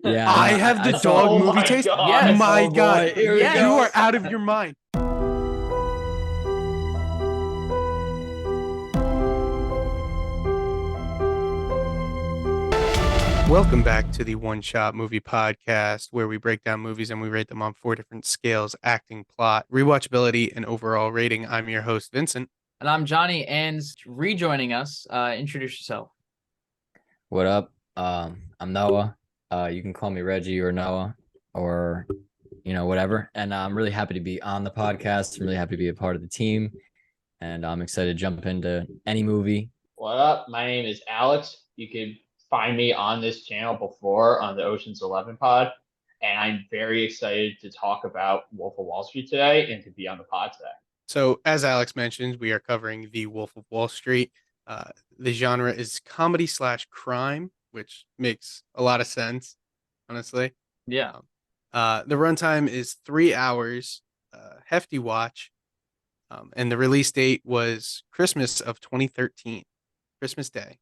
Yeah, I have the dog Oh movie my taste. God. Yes. My Oh, God, boy. Here we you go. are out of your mind. Welcome back to the One Shot Movie Podcast, where we break down movies and we rate them on 4 different scales: acting, plot, rewatchability, and overall rating. I'm your host, Vincent. And I'm Johnny, and rejoining us, introduce yourself. What up? I'm Noah. You can call me Reggie or Noah or, whatever. And I'm really happy to be on the podcast. I'm really happy to be a part of the team. And I'm excited to jump into any movie. What up? My name is Alex. You can find me on this channel before on the Ocean's 11 pod. And I'm very excited to talk about Wolf of Wall Street today and to be on the pod today. So, as Alex mentioned, we are covering The Wolf of Wall Street. The genre is comedy/crime, which makes a lot of sense, honestly. Yeah. The runtime is 3 hours, hefty watch, and the release date was Christmas of 2013, Christmas Day.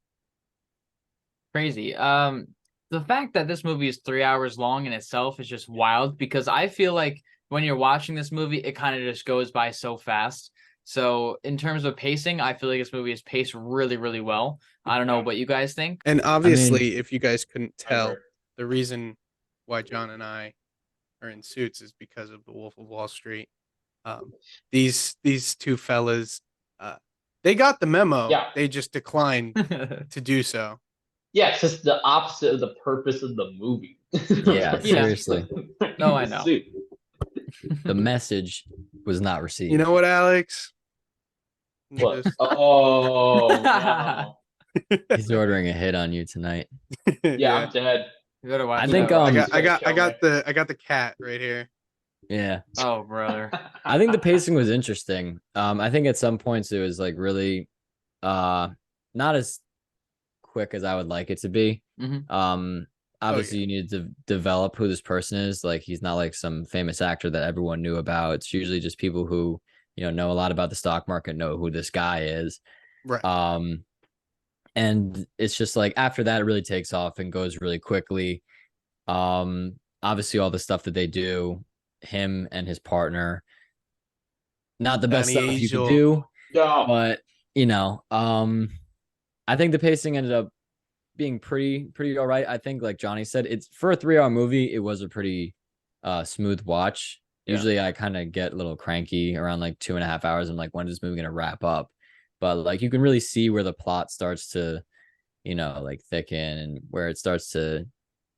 Crazy. The fact that this movie is 3 hours long in itself is just wild, because I feel like when you're watching this movie, it kind of just goes by so fast. So in terms of pacing, I feel like this movie is paced really, really well. I don't know what you guys think. And obviously, if you guys couldn't tell, the reason why John and I are in suits is because of The Wolf of Wall Street. These two fellas, they got the memo. Yeah. They just declined to do so. Yeah, it's just the opposite of the purpose of the movie. Yeah, seriously. No, I know. The message was not received. You know what, Alex? What? Oh, no. He's ordering a hit on you tonight. Yeah, I'm dead. You better watch I think that. I got the cat right here. Yeah. Oh, brother. I think the pacing was interesting. I think at some points it was like really not as quick as I would like it to be. Mm-hmm. Obviously you need to develop who this person is. Like, he's not like some famous actor that everyone knew about. It's usually just people who, know a lot about the stock market, know who this guy is. Right. And it's just like after that it really takes off and goes really quickly. Obviously all the stuff that they do, him and his partner, not the best Donnie stuff you Azoff. could do. No. But I think the pacing ended up being pretty all right. I think, like Johnny said, it's for a 3 hour movie, it was a pretty smooth watch. Yeah. Usually I kind of get a little cranky around like 2.5 hours. I'm like, when is this movie gonna wrap up? But like you can really see where the plot starts to, like thicken, and where it starts to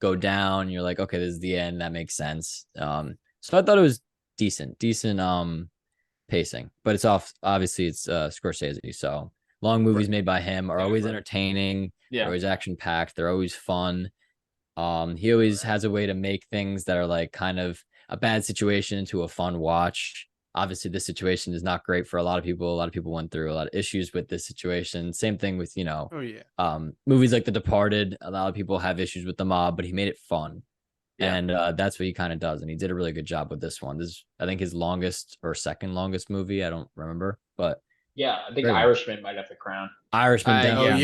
go down. You're like, okay, this is the end. That makes sense. So I thought it was decent pacing, but it's obviously it's Scorsese, so long movies made by him are always entertaining. Yeah. They're always action packed. They're always fun. He always has a way to make things that are like kind of a bad situation into a fun watch. Obviously this situation is not great for a lot of people. A lot of people went through a lot of issues with this situation. Same thing with, movies like The Departed. A lot of people have issues with the mob, but he made it fun. Yeah. And that's what he kind of does. And he did a really good job with this one. This is, I think, his longest or second longest movie. I don't remember, but yeah, I think Irishman might have the crown. Irishman. Irishman's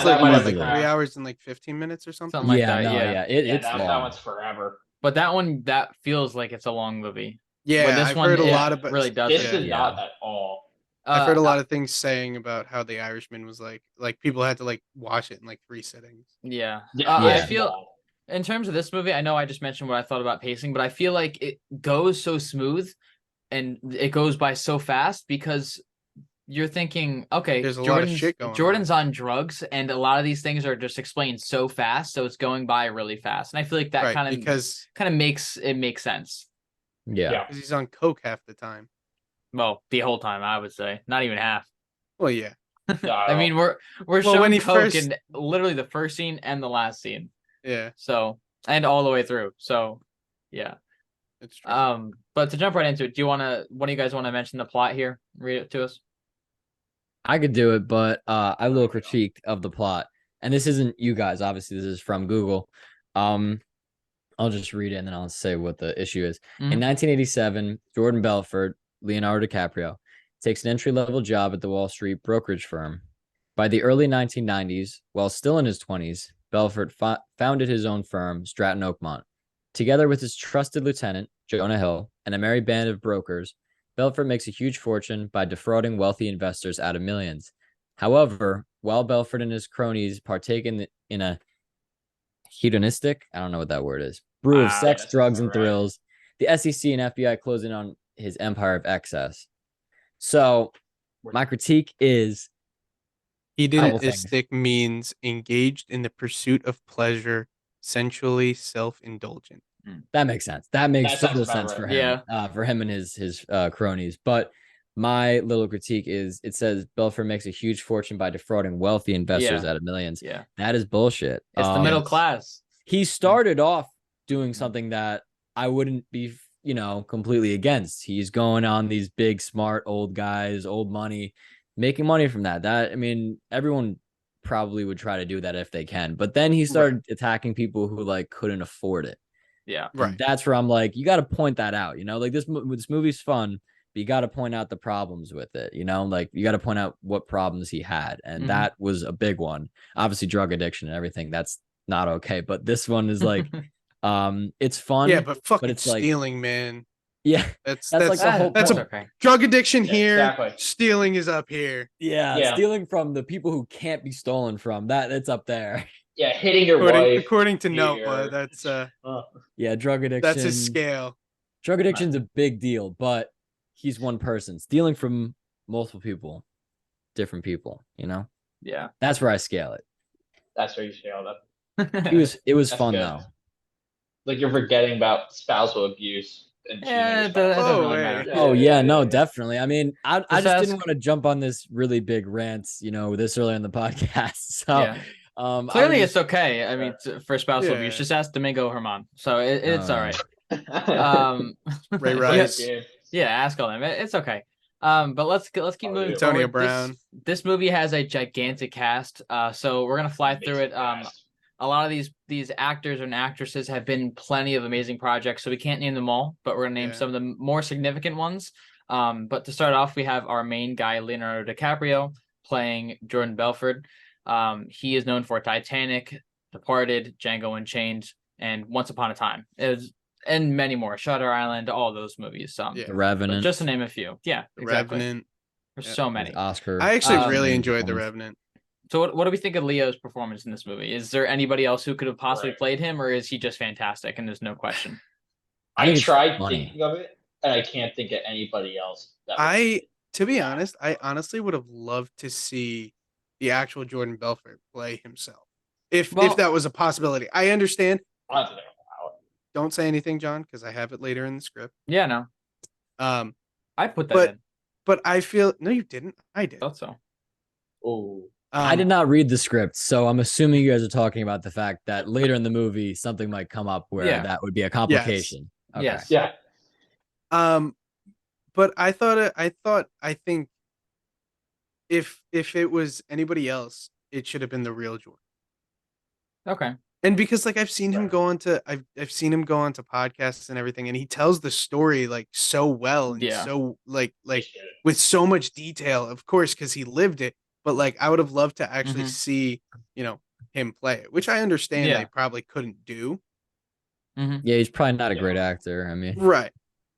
Yeah, like, like 3 hours and like 15 minutes or something. Something like that. Yeah. It's long. That one's forever. But that one, that feels like it's a long movie. Yeah, When this I've one heard a lot about really does. This is not at all. I've heard a lot of things saying about how The Irishman was like people had to like watch it in like 3 sittings. Yeah. Yeah. I feel, in terms of this movie, I know I just mentioned what I thought about pacing, but I feel like it goes so smooth and it goes by so fast, because you're thinking, okay, there's a lot of shit going Jordan's on drugs, and a lot of these things are just explained so fast, so it's going by really fast. And I feel like that kind of makes it make sense. Yeah. Because he's on coke half the time. Well, the whole time, I would say. Not even half. Well, yeah. I mean, we're showing coke in literally the first scene and the last scene. Yeah. So, and all the way through. So, yeah. It's true. But to jump right into it, one of you guys want to mention the plot here? Read it to us. I could do it, but I have a little critique of the plot. And this isn't you guys, obviously, this is from Google. I'll just read it and then I'll say what the issue is. Mm-hmm. In 1987, Jordan Belfort, Leonardo DiCaprio, takes an entry-level job at the Wall Street brokerage firm. By the early 1990s, while still in his 20s, Belfort founded his own firm, Stratton Oakmont. Together with his trusted lieutenant, Jonah Hill, and a merry band of brokers, Belfort makes a huge fortune by defrauding wealthy investors out of millions. However, while Belfort and his cronies partake in a hedonistic, I don't know what that word is, brew of sex, drugs, and thrills, the SEC and FBI close in on his empire of excess. So my critique is hedonistic means engaged in the pursuit of pleasure, sensually self-indulgent. That makes sense. That makes total sense for him. Yeah. For him and his cronies. But my little critique is it says Belfort makes a huge fortune by defrauding wealthy investors out of millions. Yeah. That is bullshit. It's the middle class. He started off doing something that I wouldn't be, completely against. He's going on these big, smart old guys, old money, making money from that. Everyone probably would try to do that if they can. But then he started attacking people who couldn't afford it. Yeah. Right. And that's where I'm like, you got to point that out, this movie's fun, but you got to point out the problems with it, you got to point out what problems he had. And that was a big one. Obviously drug addiction and everything. That's not okay. But this one is it's fun. Yeah, but fucking it's stealing, man. Yeah. That's the whole that's point. a drug addiction here. Exactly. Stealing is up here. Yeah. Stealing from the people who can't be stolen from. It's up there. Yeah, hitting your wife. According to Noah, that's drug addiction. That's his scale. Drug addiction's a big deal, but he's one person. Stealing from multiple people, different people, Yeah. That's where I scale it. That's where you scale it up. It was fun good. though. You're forgetting about spousal abuse and cheating. Definitely. I just didn't want to jump on this really big rant, this early in the podcast. So clearly it's okay. For spousal abuse, just ask Domingo Herman. So it's all right. Ray Rice. Ask all them. It's okay. But let's keep moving. Antonio Brown. This movie has a gigantic cast. So we're gonna fly through it. A lot of these actors and actresses have been in plenty of amazing projects, so we can't name them all, but we're gonna name some of the more significant ones. But to start off, we have our main guy, Leonardo DiCaprio, playing Jordan Belfort. He is known for Titanic, Departed, Django Unchained, and Once Upon a Time. And many more. Shutter Island, all those movies. The Revenant. Just to name a few. Yeah, exactly. Revenant. There's so many. Oscar. I actually really enjoyed The Revenant. So what do we think of Leo's performance in this movie? Is there anybody else who could have possibly played him, or is he just fantastic and there's no question? I tried thinking of it, and I can't think of anybody else. To be honest, I honestly would have loved to see the actual Jordan Belfort play himself. If that was a possibility. I understand. Don't say anything, John, because I have it later in the script. Yeah, no. I put that in. But I feel no, you didn't. I did. Thought so. Oh. I did not read the script, so I'm assuming you guys are talking about the fact that later in the movie something might come up where that would be a complication. Yes. Okay. Yeah. But I think if it was anybody else, it should have been the real Jordan. Okay. And because I've seen him go on to I've seen him go on to podcasts and everything, and he tells the story so well and so with so much detail, of course, because he lived it. But I would have loved to actually see, him play it, which I understand they probably couldn't do. Yeah, he's probably not a great actor. Right.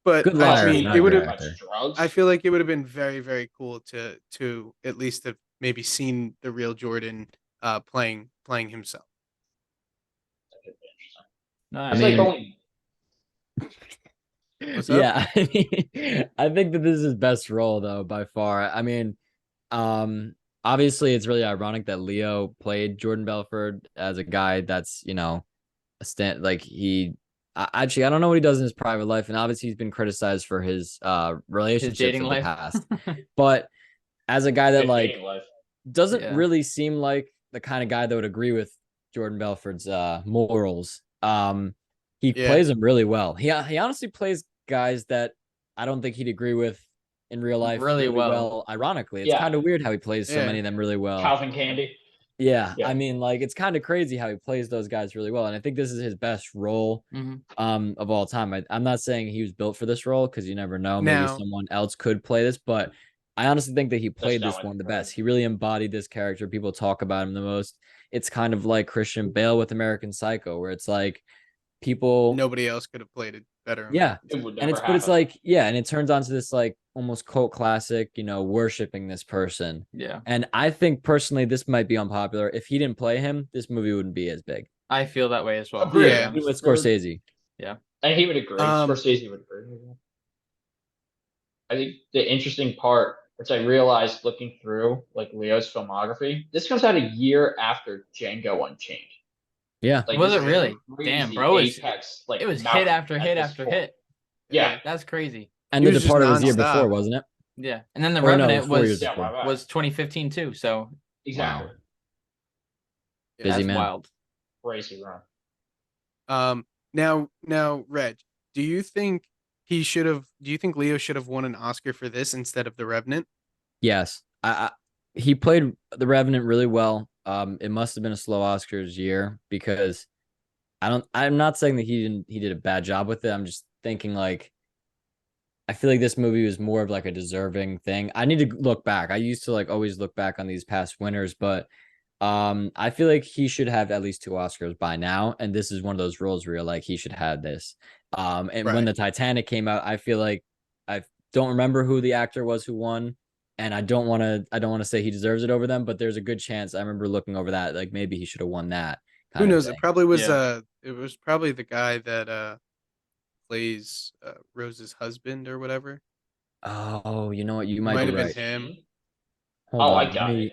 But good liar, it would have. I feel like it would have been very, very cool to at least have maybe seen the real Jordan playing himself. Nice. Yeah, I think that this is his best role though by far. Obviously it's really ironic that Leo played Jordan Belfort as a guy that's I don't know what he does in his private life, and obviously he's been criticized for his relationships in the past. But as a guy that doesn't really seem like the kind of guy that would agree with Jordan Belfort's morals. He plays them really well. He honestly plays guys that I don't think he'd agree with in real life really well. Ironically, it's kind of weird how he plays so many of them really well. Calvin Candy. Yeah. It's kind of crazy how he plays those guys really well, and I think this is his best role of all time. I'm not saying he was built for this role because you never know. Maybe someone else could play this, but I honestly think that he played this one the best. He really embodied this character. People talk about him the most. it's kind of like Christian Bale with American Psycho, where it's like people Nobody else could have played it better. yeah. It would And never it's happen. like, yeah, and it turns onto this like almost cult classic, worshiping this person. Yeah. And I think personally this might be unpopular. If he didn't play him, this movie wouldn't be as big. I feel that way as well. Agreed. Yeah. Even with Scorsese. And he would agree. Scorsese would agree. I think the interesting part, which I realized looking through like Leo's filmography, this comes out a year after Django Unchained. Yeah. Like, Was this it is really? crazy Damn, bro. apex, like, It was hit mountain after at hit this after point. hit. Yeah. That's crazy. And He The was just Departed was the year nonstop. before, wasn't it? Yeah. And then The Or no, Revenant 4 years was before. was 2015 too. So Exactly. Wow. Yeah. Busy that's man. wild. Crazy run. Now, Reg, do you think Leo should have won an Oscar for this instead of The Revenant? Yes. He played The Revenant really well. It must have been a slow Oscars year because I'm not saying that he did a bad job with it. I'm just thinking like I feel like this movie was more of like a deserving thing. I need to look back. I used to like always look back on these past winners, but I feel like he should have at least 2 Oscars by now, and this is one of those roles where you're like he should have this. And when Right. the Titanic came out, I feel like I don't remember who the actor was who won, and I don't want to say he deserves it over them, but there's a good chance. I remember looking over that like maybe he should have won that. Who Kind of knows? thing. It probably was Yeah. it was probably the guy that plays Rose's husband or whatever. Oh, you know what? You might Might be have been right. him. Hold Oh, on. I got it.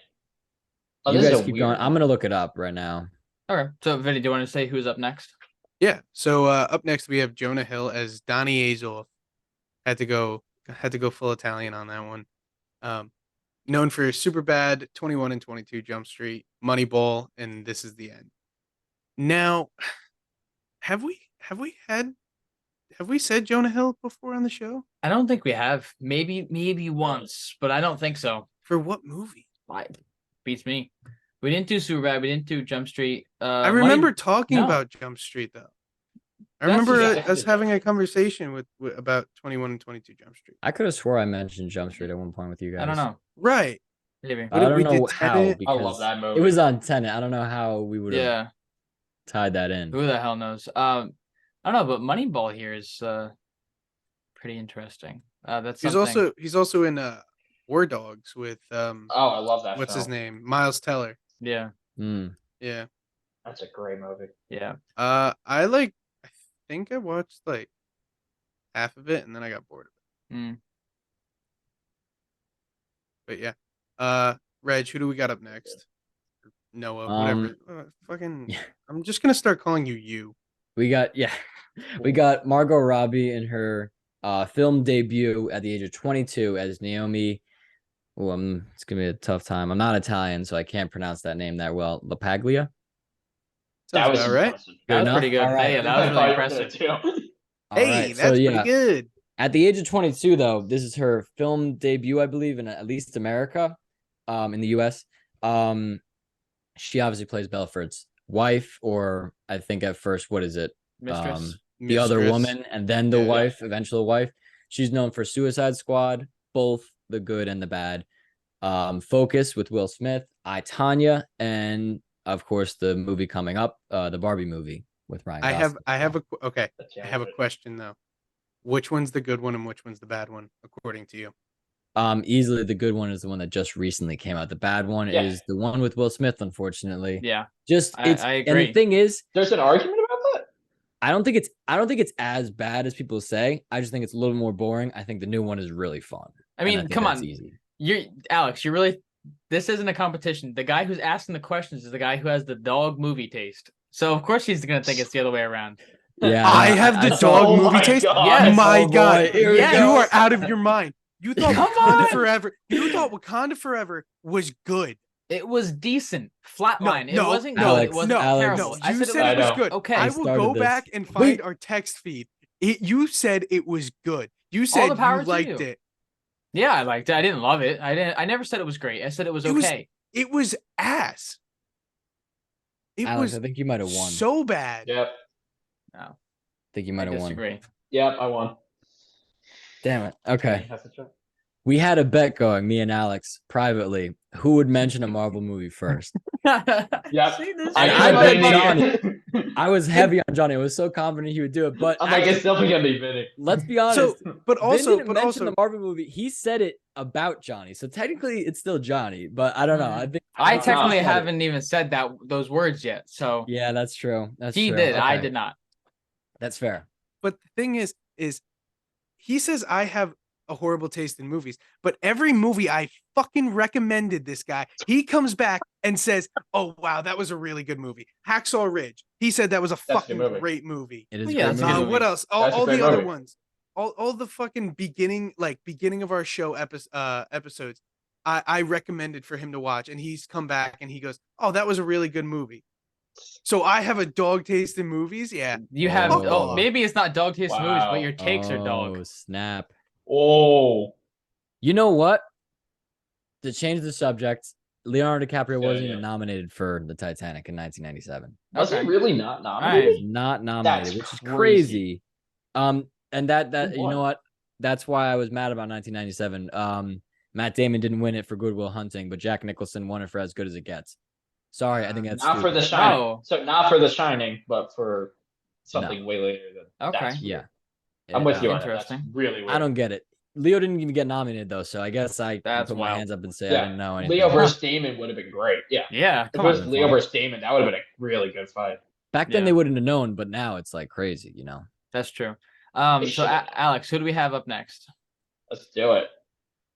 Oh, You this guys is a keep weird going. I'm one. gonna look it up right now. Okay. So Vinny, do you want to say who's up next? Yeah. So up next we have Jonah Hill as Donnie Azoff. Had to go full Italian on that one. Known for Superbad, 21 and 22 Jump Street, Moneyball, and This Is the End. Now, have we said Jonah Hill before on the show? I don't think we have. Maybe once, but I don't think so. For what movie? Beats me. We didn't do Superbad. We didn't do Jump Street. I remember Money... talking no. about Jump Street though. I That's remember just- us having a conversation with about 21 and 22 Jump Street. I could have swore I mentioned Jump Street at one point with you guys. I don't know. Right. Maybe. I don't We know did how Tenet. because I love that movie. it was on Tenet. I don't know how we would have Yeah. tied that in. Who the hell knows? I don't know, but Moneyball here is pretty interesting. That's something... He's also in War Dogs with Oh, I love that. what's his film. name? Miles Teller. Yeah. Yeah. That's a great movie. Yeah. I think I watched like half of it and then I got bored of it. Mm. But yeah. Reg, who do we got up next? Noah, whatever. Fucking I'm just gonna start calling you. We got Margot Robbie in her film debut at the age of 22 as Naomi. Oh, it's gonna be a tough time. I'm not Italian, so I can't pronounce that name that well. Lapaglia. Sounds That was about right. impressive. That was enough? pretty good. All right. Yeah, that was really impressive. Too. All Hey, right, that's so, pretty good. At the age of 22, though, this is her film debut, I believe, in at least America, in the U.S. She obviously plays Belfort's wife, or I think at first, what is it? Mistress. The other Mistress. woman, and then the Yeah. wife, eventual wife. She's known for Suicide Squad, both the good and the bad. Focus with Will Smith, I, Tonya, and of course the movie coming up, the Barbie movie with Ryan Gosling. I have That's I have a question though. Which one's the good one and which one's the bad one, according to you? Easily the good one is the one that just recently came out. The bad one is the one with Will Smith, unfortunately. Yeah. I agree. And the thing is, There's an argument about that. I don't think it's as bad as people say. I just think it's a little more boring. I think the new one is really fun. I mean, think come that's on. easy. Alex, this isn't a competition. The guy who's asking the questions is the guy who has the dog movie taste. So of course he's gonna think it's the other way around. Yeah, I have the I- dog Oh movie my taste. God. Yes. My Oh, boy. God, Here we you go. are out of your mind. You thought Come Wakanda on. Forever. You thought Wakanda Forever was good. It was decent. Flatline. No, it wasn't Alex, good. It wasn't Alex. terrible. No, I you said said it was I know. good. Okay. I We will started go this. back and find our text feed. You said it was good. You said the power you to liked you. it. Yeah, I liked it. I didn't love it. I never said it was great. I said it was okay. It was ass. It Alex, was I think you might have won. so bad. Yep. No, I think you I might have won. disagree. Yep. I won. Damn it. Okay. That's the truth. We had a bet going, me and Alex, privately, who would mention a Marvel movie first. Yep. See, this And I I could've bet been Johnny. I was heavy on Johnny. I was so confident he would do it. But I'm like, it's actually, definitely gonna be Vinny. let's be honest. but Vin also, didn't mention the Marvel movie. He said it about Johnny. So technically, it's still Johnny. But I don't know. I think I Nah. technically said it. haven't even said those words yet. So Yeah, that's true. That's he true. did. I Okay. did not. That's fair. But the thing is he says I have a horrible taste in movies, but every movie I fucking recommended this guy, he comes back and says, "Oh wow, that was a really good movie." Hacksaw Ridge. He said that was a That's a fucking good movie. great movie. It is Yeah, a that's great a good movie. What else? That's a All great the other movie. ones. All the fucking beginning of our show episodes. I recommended for him to watch, and he's come back and he goes, "Oh, that was a really good movie." So I have a dog taste in movies. Yeah. You have. Oh. Oh, maybe it's not dog taste movies, but Wow. your takes are Oh, dog. snap. Oh, You know what? To change the subject, Leonardo DiCaprio Good wasn't idea. even nominated for the Titanic in 1997. was Okay. he really not He nominated? was not nominated, That's which is crazy. crazy. And that Who you won? know what? That's why I was mad about 1997. Matt Damon didn't win it for Good Will Hunting, but Jack Nicholson won it for As Good as It Gets. Sorry, I think that's Not for The stupid. Shining. No. So not for The Shining, but for something way later than. Okay. That's Yeah. weird. I'm with you on that. Interesting. That's really weird. I don't get it. Leo didn't even get nominated though, so I guess I can That's put my wild. hands up and say I didn't know anything. Leo versus Damon would have been great. Yeah. Yeah. If Come it was on. Leo fun. versus Damon, that would have been a really good fight. Back then Yeah. they wouldn't have known, but now it's like crazy, you know. That's true. They So should've known. Alex, who do we have up next? Let's do it.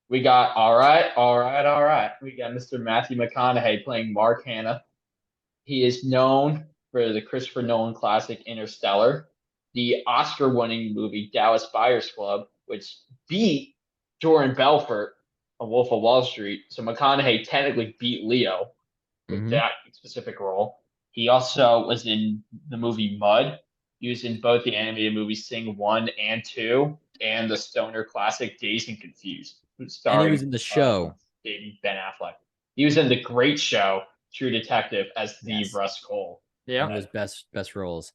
We got all right. We got Mr. Matthew McConaughey playing Mark Hanna. He is known for the Christopher Nolan classic Interstellar, the Oscar-winning movie Dallas Buyers Club, which beat Jordan Belfort on Wolf of Wall Street. So McConaughey technically beat Leo with Mhm. that specific role. He also was in the movie Mud. He was in both the animated movies Sing 1 and 2 and the stoner classic Dazed and Confused, starring And he was in the show. David Ben Affleck. He was in the great show True Detective as the Yes. Russ Cole. Yeah. One of his best roles.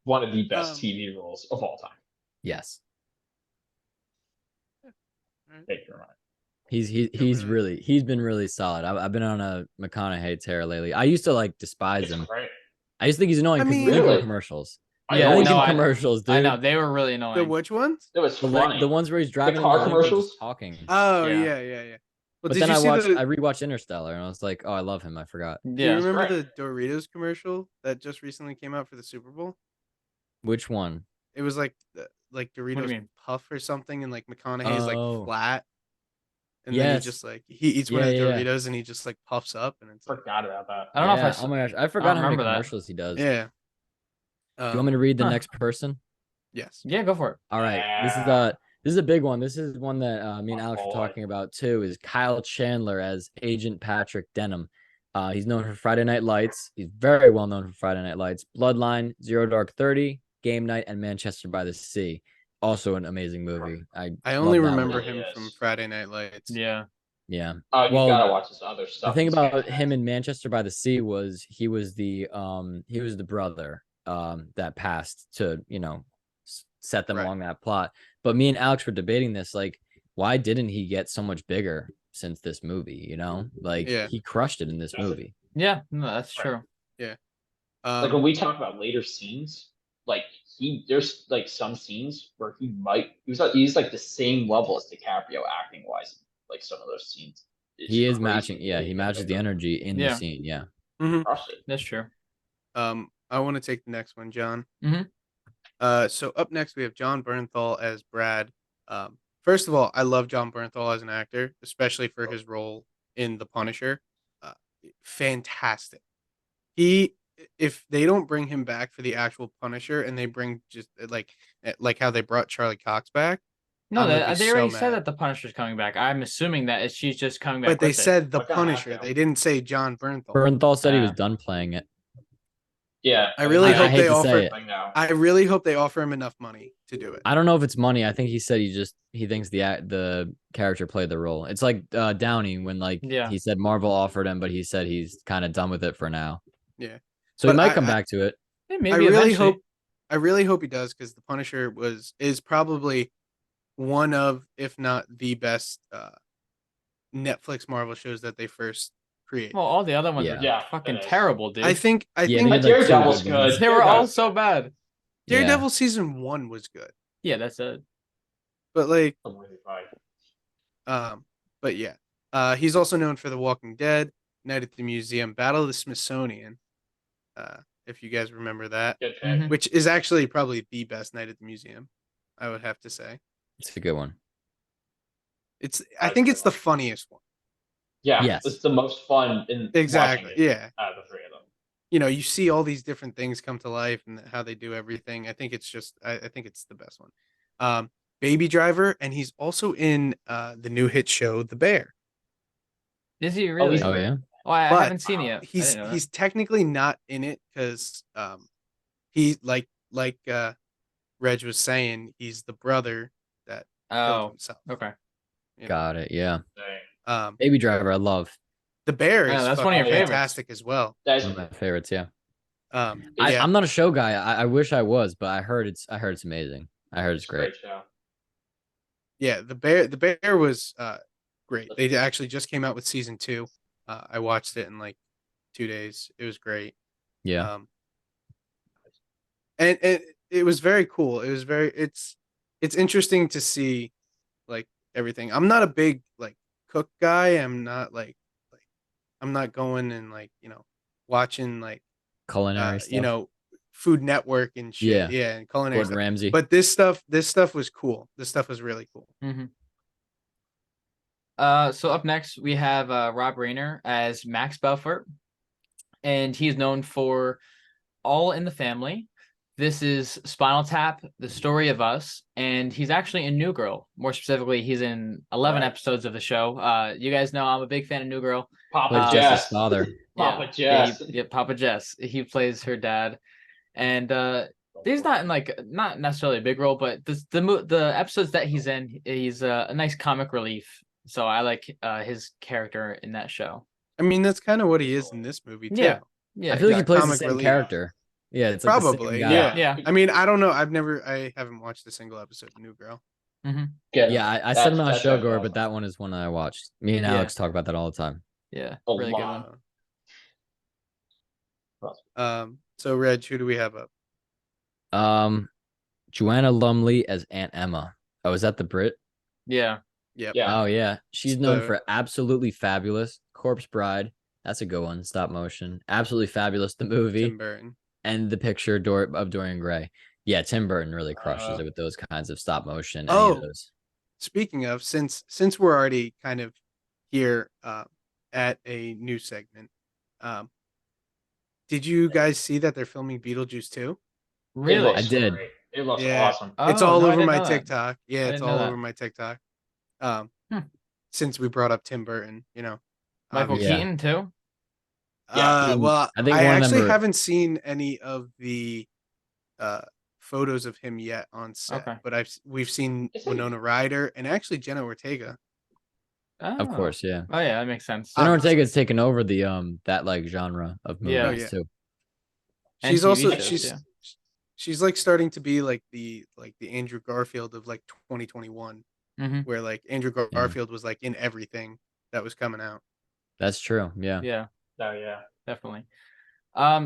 One of the best TV roles of all time. Yes. Thank you, Ryan. He's been really solid. I've been on a McConaughey tear lately. I used to like despise It's him. great. I used to think he's annoying I because mean- Lincoln Really? commercials. Yeah, I Lincoln no, commercials, dude. I know they were really annoying. The which ones? It was The, funny. the ones where he's driving car in the Lincoln commercials? just talking. Oh Yeah. yeah. But did then you I see rewatched Interstellar and I was like, oh, I love him. I forgot. Do you Yeah. remember Right. the Doritos commercial that just recently came out for the Super Bowl? Which one? It was like Doritos mean? Puff or something, and like McConaughey's like Oh. flat, and then he Yes. just like he eats one Yeah, of the yeah. Doritos and he just like puffs up, and it's like, Forgot about that. I don't know if I Yeah, saw. oh my gosh, I forgot how many remember that. commercials he does. yeah. Do you want me to read the Huh. next person? Yes. Yeah, go for it. All right. Yeah. This is a big one. This is one that me and Alex were boy. talking about too. Is Kyle Chandler as Agent Patrick Denham. He's known for Friday Night Lights. He's very well known for Friday Night Lights, Bloodline, Zero Dark 30, Game Night, and Manchester by the Sea. Also an amazing movie. I only love that remember one. really him is. from Friday Night Lights. Yeah. Yeah. Oh, you Well, gotta watch his other The stuff. thing It's about fantastic. him in Manchester by the Sea was he was the brother that passed to, set them Right. along that plot. But me and Alex were debating this, like, why didn't he get so much bigger since this movie? Like Yeah. he crushed it in this That's it. movie. Yeah. No, that's Right. true. Like when we talk about later scenes, like there's like some scenes where he's like the same level as DiCaprio acting wise. Like some of those scenes. It's He is crazy matching. the Yeah, way he can matches go the from energy in Yeah. the scene. Yeah. crush it. That's true. I want to take the next one, John. Mhm. So up next we have Jon Bernthal as Brad. First of all, I love Jon Bernthal as an actor, especially for his role in The Punisher. Fantastic. If they don't bring him back for the actual Punisher and they bring just like how they brought Charlie Cox back, No, I'm gonna be they so already said mad. that the Punisher's coming back. I'm assuming that she's just coming back. But they with it. said The We're gonna have Punisher. to. They didn't say Jon Bernthal. Bernthal said he was Ah. done playing it. Yeah. I really I hope hate they to say offer. it. Now. I really hope they offer him enough money to do it. I don't know if it's money. I think he said he thinks the character played the role. It's like Downey when Yeah. he said Marvel offered him, but he said he's kind of done with it for now. Yeah. So he But might I- come I- back to it. Yeah, maybe I really eventually. hope he does, because the Punisher is probably one of, if not the best, Netflix Marvel shows that they first created. Well, all the other ones Yeah. were Yeah, fucking it is. terrible, dude. I think Yeah, they think did, like, two Daredevil's good ones. good. They were all Daredevil's so good. bad. Daredevil season 1 was good, Yeah, that's it. but like, Fine. but yeah, he's also known for The Walking Dead, Night at the Museum, Battle of the Smithsonian. If you guys remember that, Good pick. Mhm. which is actually probably the best Night at the Museum, I would have to say. It's a good one. I think it's the funniest one. Yeah, Yes. it's the most fun in Exactly. watching it Yeah. out of the three of them. You know, you see all these different things come to life and how they do everything. I think it's just, I think it's the best one. Baby Driver, and he's also in the new hit show The Bear. Is he really? he's- Oh yeah. Oh, I But haven't seen it yet. I He's didn't know that. he's technically not in it because he like Reg was saying, he's the brother that killed Oh, himself. okay. You know? Got it. Yeah. Dang. Baby Driver, I love. The Bear Yeah, is that's one of your fucking favorites. fantastic as well. That's One of my favorites. Yeah. Yeah. I'm not a show guy. I wish I was, but I heard it's amazing. I heard it's a great. show. Yeah, the Bear was great. They actually just came out with season 2. I watched it in like 2 days. It was great. Yeah. And it was very cool. It was it's interesting to see like everything. I'm not a big like cook guy. I'm not like I'm not going and like, watching like Culinary stuff. Food Network and shit. Yeah, and culinary Gordon stuff. Ramsay. But this stuff was cool. This stuff was really cool. Mm-hmm. So up next we have Rob Reiner as Max Belfort, and he's known for All in the Family. This is Spinal Tap, The Story of Us, and he's actually in New Girl. More specifically, he's in 11 episodes of the show. You guys know I'm a big fan of New Girl. Papa Jess's Jess. father. Papa Yeah, Jess. Papa Jess. He plays her dad, and he's not in not necessarily a big role, but the episodes that he's in, he's a nice comic relief. So I like his character in that show. I mean, that's kind of what he is in this movie too. Yeah. I feel like he plays the comic same relief. character. Yeah, it's like the same Probably, guy. yeah. I mean, I don't know. I haven't watched a single episode of New Girl. Mm-hmm. Yeah, I said I'm not a that's showgoer, awesome. but that one is one I watched. Me and Yeah. Alex talk about that all the time. Yeah, A really lot. good one. So Reg, who do we have up? Joanna Lumley as Aunt Emma. Oh, is that the Brit? Yeah. Yep. Yeah. Oh yeah, she's known So- for Absolutely Fabulous, Corpse Bride. That's a good one. Stop motion. Absolutely Fabulous, the movie, Tim Burton. and The Picture of Dorian Gray. Yeah, Tim Burton really crushes it with those kinds of stop motion. Any of those. Speaking of, since we're already kind of here at a new segment, did you guys see that they're filming Beetlejuice 2? Really? I did. Great. It looks Yeah. awesome. It's Oh, all no, I over didn't my know that. TikTok. Yeah, I it's didn't know all that. over my TikTok. Hmm. Since we brought up Tim Burton, Michael obviously. Keaton too. Yeah. Well, I think I one of them actually are- haven't seen any of the photos of him yet on set, Okay. but we've seen Isn't- Winona Ryder and actually Jenna Ortega. Of Oh. course, yeah. Oh yeah, that makes sense. Jenna Obviously. Ortega's taken over the that like genre of movies Yeah. Oh, yeah. too. And She's TV also shows, she's like starting to be like the Andrew Garfield of like 2021, Mm-hmm. where like Andrew Garfield was like in everything that was coming out. That's true. Yeah. Yeah, Oh yeah. definitely.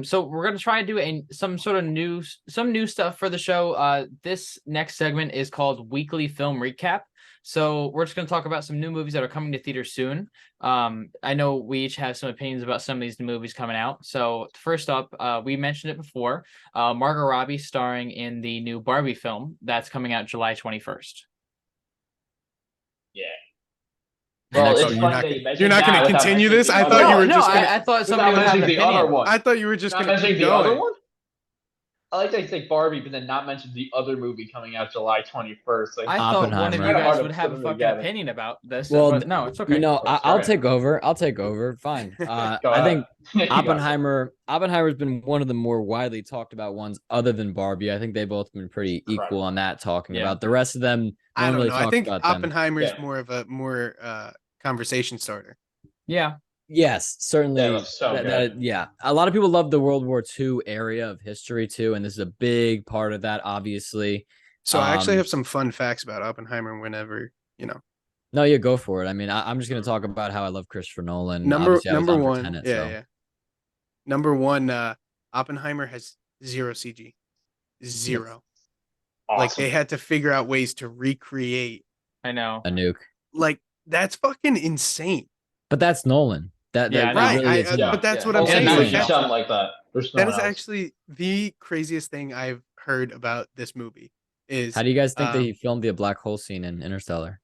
So we're gonna try and do some new stuff for the show. This next segment is called Weekly Film Recap. So we're just gonna talk about some new movies that are coming to theaters soon. I know we each have some opinions about some of these new movies coming out. So first up, we mentioned it before. Margot Robbie starring in the new Barbie film that's coming out July 21st. Yeah. And Well, next it's one, funny you're that you mentioned you're not that gonna without continue mentioning this? the I other thought you one. were just gonna- I thought Without somebody would have an mentioning the other opinion. one. I thought you were just Not gonna mentioning keep the other going. one. I like to say Barbie, but then not mention the other movie coming out July 21st. Like, I thought one of Oppenheimer. you Kinda hard guys to would have put a them fucking together. opinion about this. Well, but no, it's okay. You know, That's I'll right. take over. I'll take over. Fine. Go I think ahead. You got it. Oppenheimer's been one of the more widely talked about ones other than Barbie. I think they both been pretty equal Incredible. on that talking Yeah. about. The rest of them, no I one don't really know. I talks think about them. Oppenheimer's Yeah. more of a conversation starter. Yeah. Yes, certainly. That was so good. Yeah. A lot of people love the World War II area of history too, and this is a big part of that, obviously. So I actually Um, have some fun facts about Oppenheimer whenever, you know. No, yeah, go for it. I mean, I'm just gonna talk about how I love Christopher Nolan. Number Obviously, I was number on for one, Tenet, yeah, so yeah. Number one, Oppenheimer has zero CG. Zero. Like Awesome. they had to figure out ways to recreate. I know. a nuke. Like that's fucking insane. But that's Nolan. Yeah, I know. That Right. really is him. But that's Yeah. what I'm Only Yeah, saying. he not would Like do enough. something like that. There's no that one is else. actually the craziest thing I've heard about this movie. Is How do you guys think that he filmed the black hole scene in Interstellar?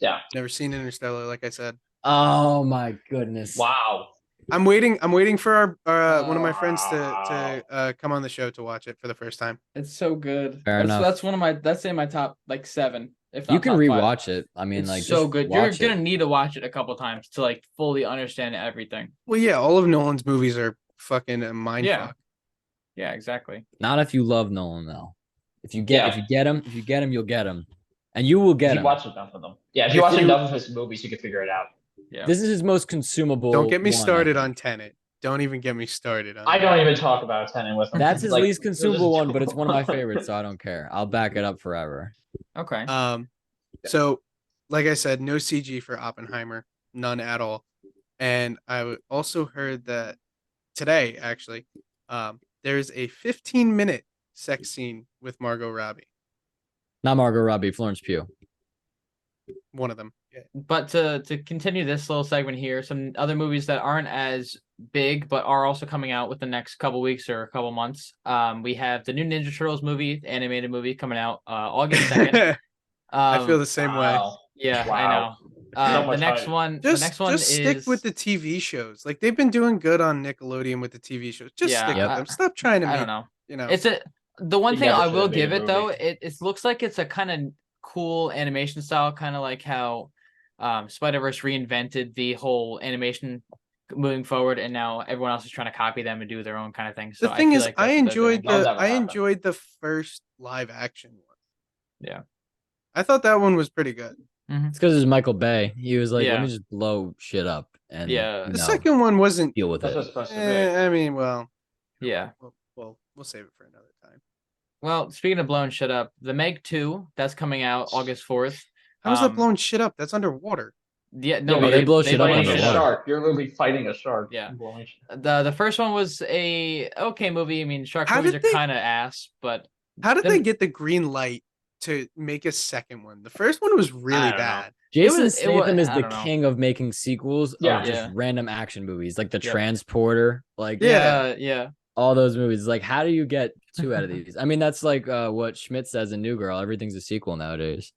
Yeah. never seen Interstellar, like I said. Oh my goodness! Wow. I'm waiting for our one of my friends Wow. to come on the show to watch it for the first time. It's so good. Fair enough. That's one of my that's in my top like 7, if not You can top 5. rewatch it. I mean, It's like so just good. You're watch gonna it. need to watch it a couple times to like fully understand everything. Well, yeah, all of Nolan's movies are fucking a mind Yeah. fuck. Yeah, exactly. Not if you love Nolan though. If you get Yeah. if you get him, you'll get him, and you will If get you him. watch enough of them. Yeah, if you If watch you- enough of his movies, you can figure it out. Yeah. This is his most consumable. Don't get me one, I started think. on Tenet. Don't even get me started on. I don't even talk about Tenet with him. That's his Like, least they'll just consumable one, do- but it's one of my favorites, so I don't care. I'll back it up forever. Okay. So, like I said, no CG for Oppenheimer, none at all. And I also heard that today, actually, there's a 15-minute sex scene with Margot Robbie. Not Margot Robbie, Florence Pugh. One of them. But to continue this little segment here, some other movies that aren't as big but are also coming out with the next couple weeks or a couple months. We have the new Ninja Turtles movie, the animated movie, coming out August 2nd. I feel the same way. Wow. Yeah, Wow. I know. So The much next hype. one, Just, the next one just is stick with the TV shows. Like they've been doing good on Nickelodeon with the TV shows. Just Yeah, stick with I- them. Stop trying to I make. don't know. You know. It's the one They thing never I should will have made give a it though. movie. It looks like it's a kind of cool animation style, kind of like how Spider-Verse reinvented the whole animation moving forward, and now everyone else is trying to copy them and do their own kind of thing. So The thing I feel is, like I that's what they're doing. enjoyed That'll the never I happen. enjoyed the first live action one. Yeah. I thought that one was pretty good. It's because it's Michael Bay. He was like, let Yeah. me just blow shit up and Yeah. you The know, second one wasn't. deal with That's it. what's supposed to be. I mean, well, Yeah. we'll save it for another time. Well, speaking of blowing shit up, the Meg 2 that's coming out August 4th. How's that blowing shit up? That's underwater. Yeah, no, Yeah, but but they blow they shit up blow Fighting a underwater. shark. You're literally fighting a shark. Yeah. Blowing shit. The first one was a okay movie. I mean, shark How movies did are they- kind of ass, but How did Then- they get the green light to make a second one? The first one was really I don't know. bad. Jason was- it wa- Statham is I the don't know. king of making sequels Yeah. of just Yeah. random action movies, like The Yep. Transporter, like yeah. all those movies. Like, how do you get 2 out of these? I mean, that's like what Schmidt says in New Girl. Everything's a sequel nowadays.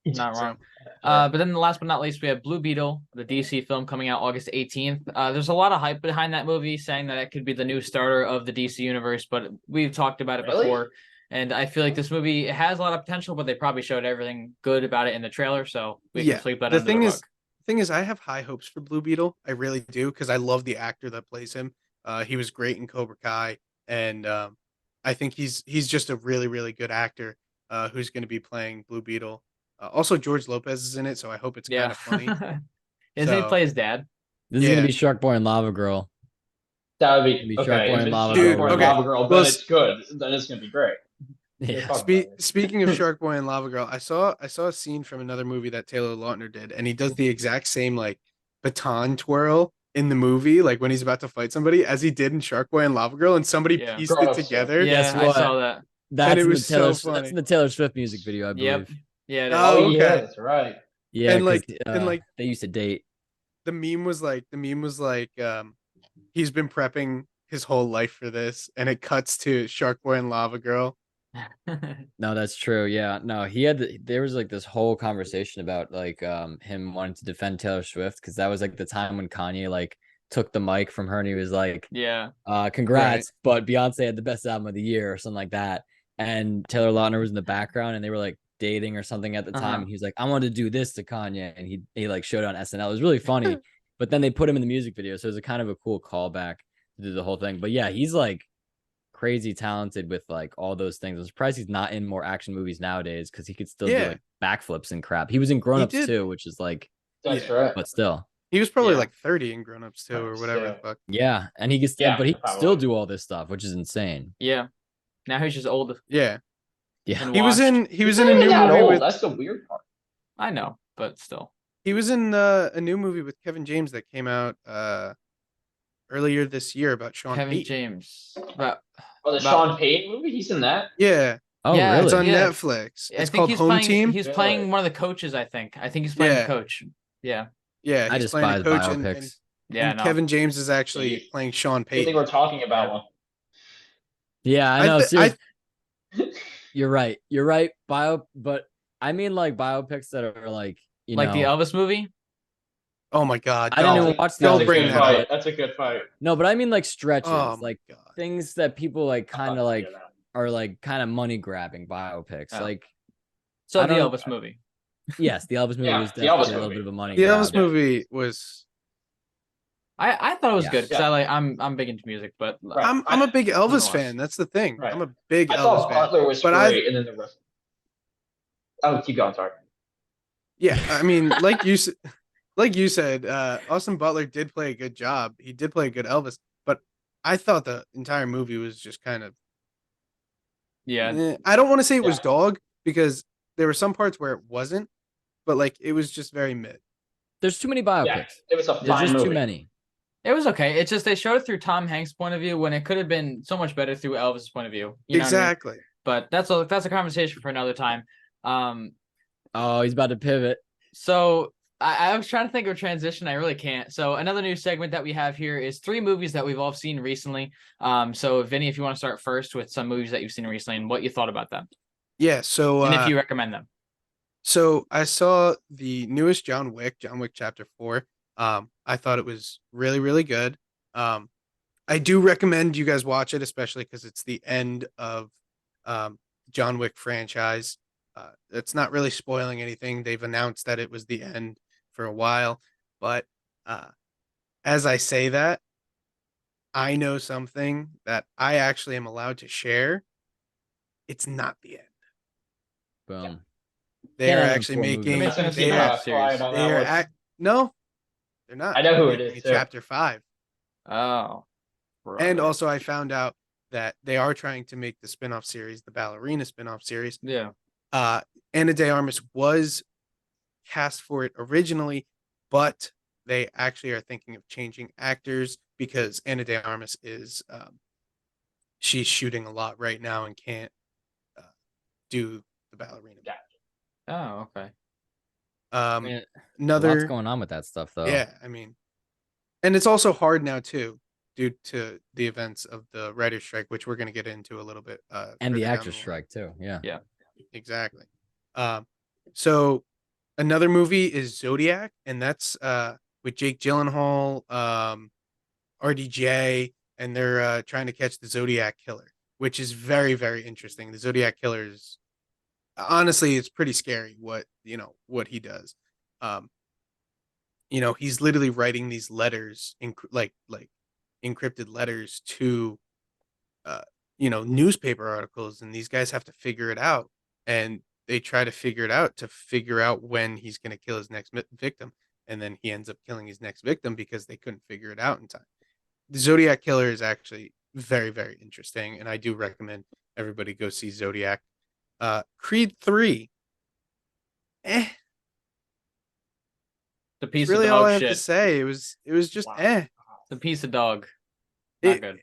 Not wrong. Yeah. But then last but not least, we have Blue Beetle, the DC film coming out August 18th. There's a lot of hype behind that movie, saying that it could be the new starter of the DC universe, but we've talked about it Really? before. And I feel like this movie has a lot of potential, but they probably showed everything good about it in the trailer, so we Yeah, can sweep that the under thing the is- rug. Thing is, I have high hopes for Blue Beetle. I really do because I love the actor that plays him. He was great in Cobra Kai, and I think he's just a really really good actor who's going to be playing Blue Beetle. Also, George Lopez is in it, so I hope it's kind Yeah. of funny. Isn't he So- play his dad? This is Yeah. gonna be Shark Boy and Lava Girl. That would Be be Shark okay. Boy If and it's Lava Shark Girl. Boy and Okay. Lava Girl, Well, then it's good. Then it's gonna be great. Yeah. Talk about it. Speaking of Shark Boy and Lava Girl, I saw a scene from another movie that Taylor Lautner did, and he does the exact same like baton twirl in the movie, like when he's about to fight somebody, as he did in Shark Boy and Lava Girl, and somebody Yeah. pieced it Grown-ups, yeah. together. Yeah, Guess I what? saw that. That's it in the was so Taylor. funny. That's in the Taylor Swift music video, I Yep. believe. Yeah, it is. Oh, yeah, okay. that's right. Yeah, And, like- 'cause, and, like- they used to date. The meme was like he's been prepping his whole life for this, and it cuts to Shark Boy and Lava Girl. No, that's true. Yeah, no, there was like this whole conversation about like him wanting to defend Taylor Swift because that was like the time when Kanye like took the mic from her and he was like, Yeah. congrats, but Beyonce had the best album of the year or something like that. And Taylor Lautner was in the background and they were like dating or something at the time. Uh-huh. And he was like, I wanted to do this to Kanye. And he like showed on SNL. It was really funny. But then they put him in the music video. So it was a kind of a cool callback to do the whole thing. But yeah, he's like crazy talented with like all those things. I'm surprised he's not in more action movies nowadays because he could still do Yeah. like backflips and crap. He was in Grown Ups did. too, which is like, That's Yeah. right. but still. He was probably Yeah. like 30 in Grown Ups too, or Grown-Ups, whatever yeah. the fuck. Yeah. And he could still, Yeah, but he could probably. still do all this stuff, which is insane. Yeah. Now he's just old. Yeah. Yeah. and He was watched. in He's a not even new that movie old. with That's the weird part. I know, but still. he was in a new movie with Kevin James that came out earlier this year about Sean Kevin Payton. James. But Oh, the about Sean Payton movie. He's in that. Yeah, Oh, Yeah, it's on really? yeah. Netflix. I It's think called he's Home playing. Team. He's Really? playing one of the coaches. I think he's playing the Yeah. coach. Yeah, Yeah, I he's playing a despise coach, biopics. yeah. and No, Kevin James is actually Maybe. playing Sean I think Payton. we're talking about Yeah. one. Yeah, I I know. th- Seriously, you're right. You're right. But I mean, like biopics that are like, like the Elvis movie. Oh my God! I didn't Don't even watch the don't That's a Elvis bring good movie, that fight. up. but That's a good fight. no, but I mean like stretches, Oh my like God! things that people like kind of like Yeah, that. are like kind of money grabbing biopics. Oh. Like, So I the don't- Elvis movie. yes, the Elvis movie Yeah, was the Elvis definitely a little movie. bit of a money The grab. Elvis movie was. I thought it was Yeah. good because Yeah. I'm big into music, but Right. I'm a big Elvis nonetheless. fan. That's the thing. Right. I'm a big I Elvis thought fan. Butler was But great, and then the rest. Oh, keep going. Sorry. Yeah, I mean, like you said, Austin Butler did play a good job. He did play a good Elvis, but I thought the entire movie was just kind of. yeah, I don't want to say it was Yeah. dog because there were some parts where it wasn't, but like it was just very mid. There's too many Yeah, biopics. it was a There's fine just movie. too many. it was okay. It's just they showed it through Tom Hanks' point of view when it could have been so much better through Elvis' point of view. You know what I mean? Exactly. But that's a conversation for another time. Oh, he's about to pivot. So I was trying to think of a transition. I really can't. So another new segment that we have here is 3 movies that we've all seen recently. So Vinny, if you want to start first with some movies that you've seen recently and what you thought about them, Yeah. So and if you recommend them. So I saw the newest John Wick Chapter 4. I thought it was really, really good. I do recommend you guys watch it, especially because it's the end of John Wick franchise. It's not really spoiling anything. They've announced that it was the end for a while, but as I say that, I know something that I actually am allowed to share. It's not the end. Boom. They Can't are have it in actually 4 making. movies. Makes sense. They Yeah. are. Series. They are. No, they're not. I know who They're it is, making too. Chapter 5. Oh, And brother. also, I found out that they are trying to make the spin-off series, the ballerina spin-off series. Yeah. Ana de Armas was cast for it originally, but they actually are thinking of changing actors because Ana de Armas is she's shooting a lot right now and can't do the ballerina. Yeah. Oh, okay. I mean, Another lots going on with that stuff, though. Yeah, I mean, and it's also hard now too, due to the events of the writer's strike, which we're going to get into a little bit. And the further down actors line. strike too. Yeah. Yeah. Exactly. So another movie is Zodiac, and that's with Jake Gyllenhaal, RDJ, and they're trying to catch the Zodiac killer, which is very, very interesting. The Zodiac killer is honestly, it's pretty scary what he does. He's literally writing these letters, like encrypted letters to newspaper articles, and these guys have to figure it out, and they try to figure it out to figure out when he's going to kill his next victim, and then he ends up killing his next victim because they couldn't figure it out in time. The Zodiac killer is actually very, very interesting, and I do recommend everybody go see Zodiac. Creed 3. The piece Really of all dog I have shit. to say. It was just Wow. The piece of dog. Not It, good.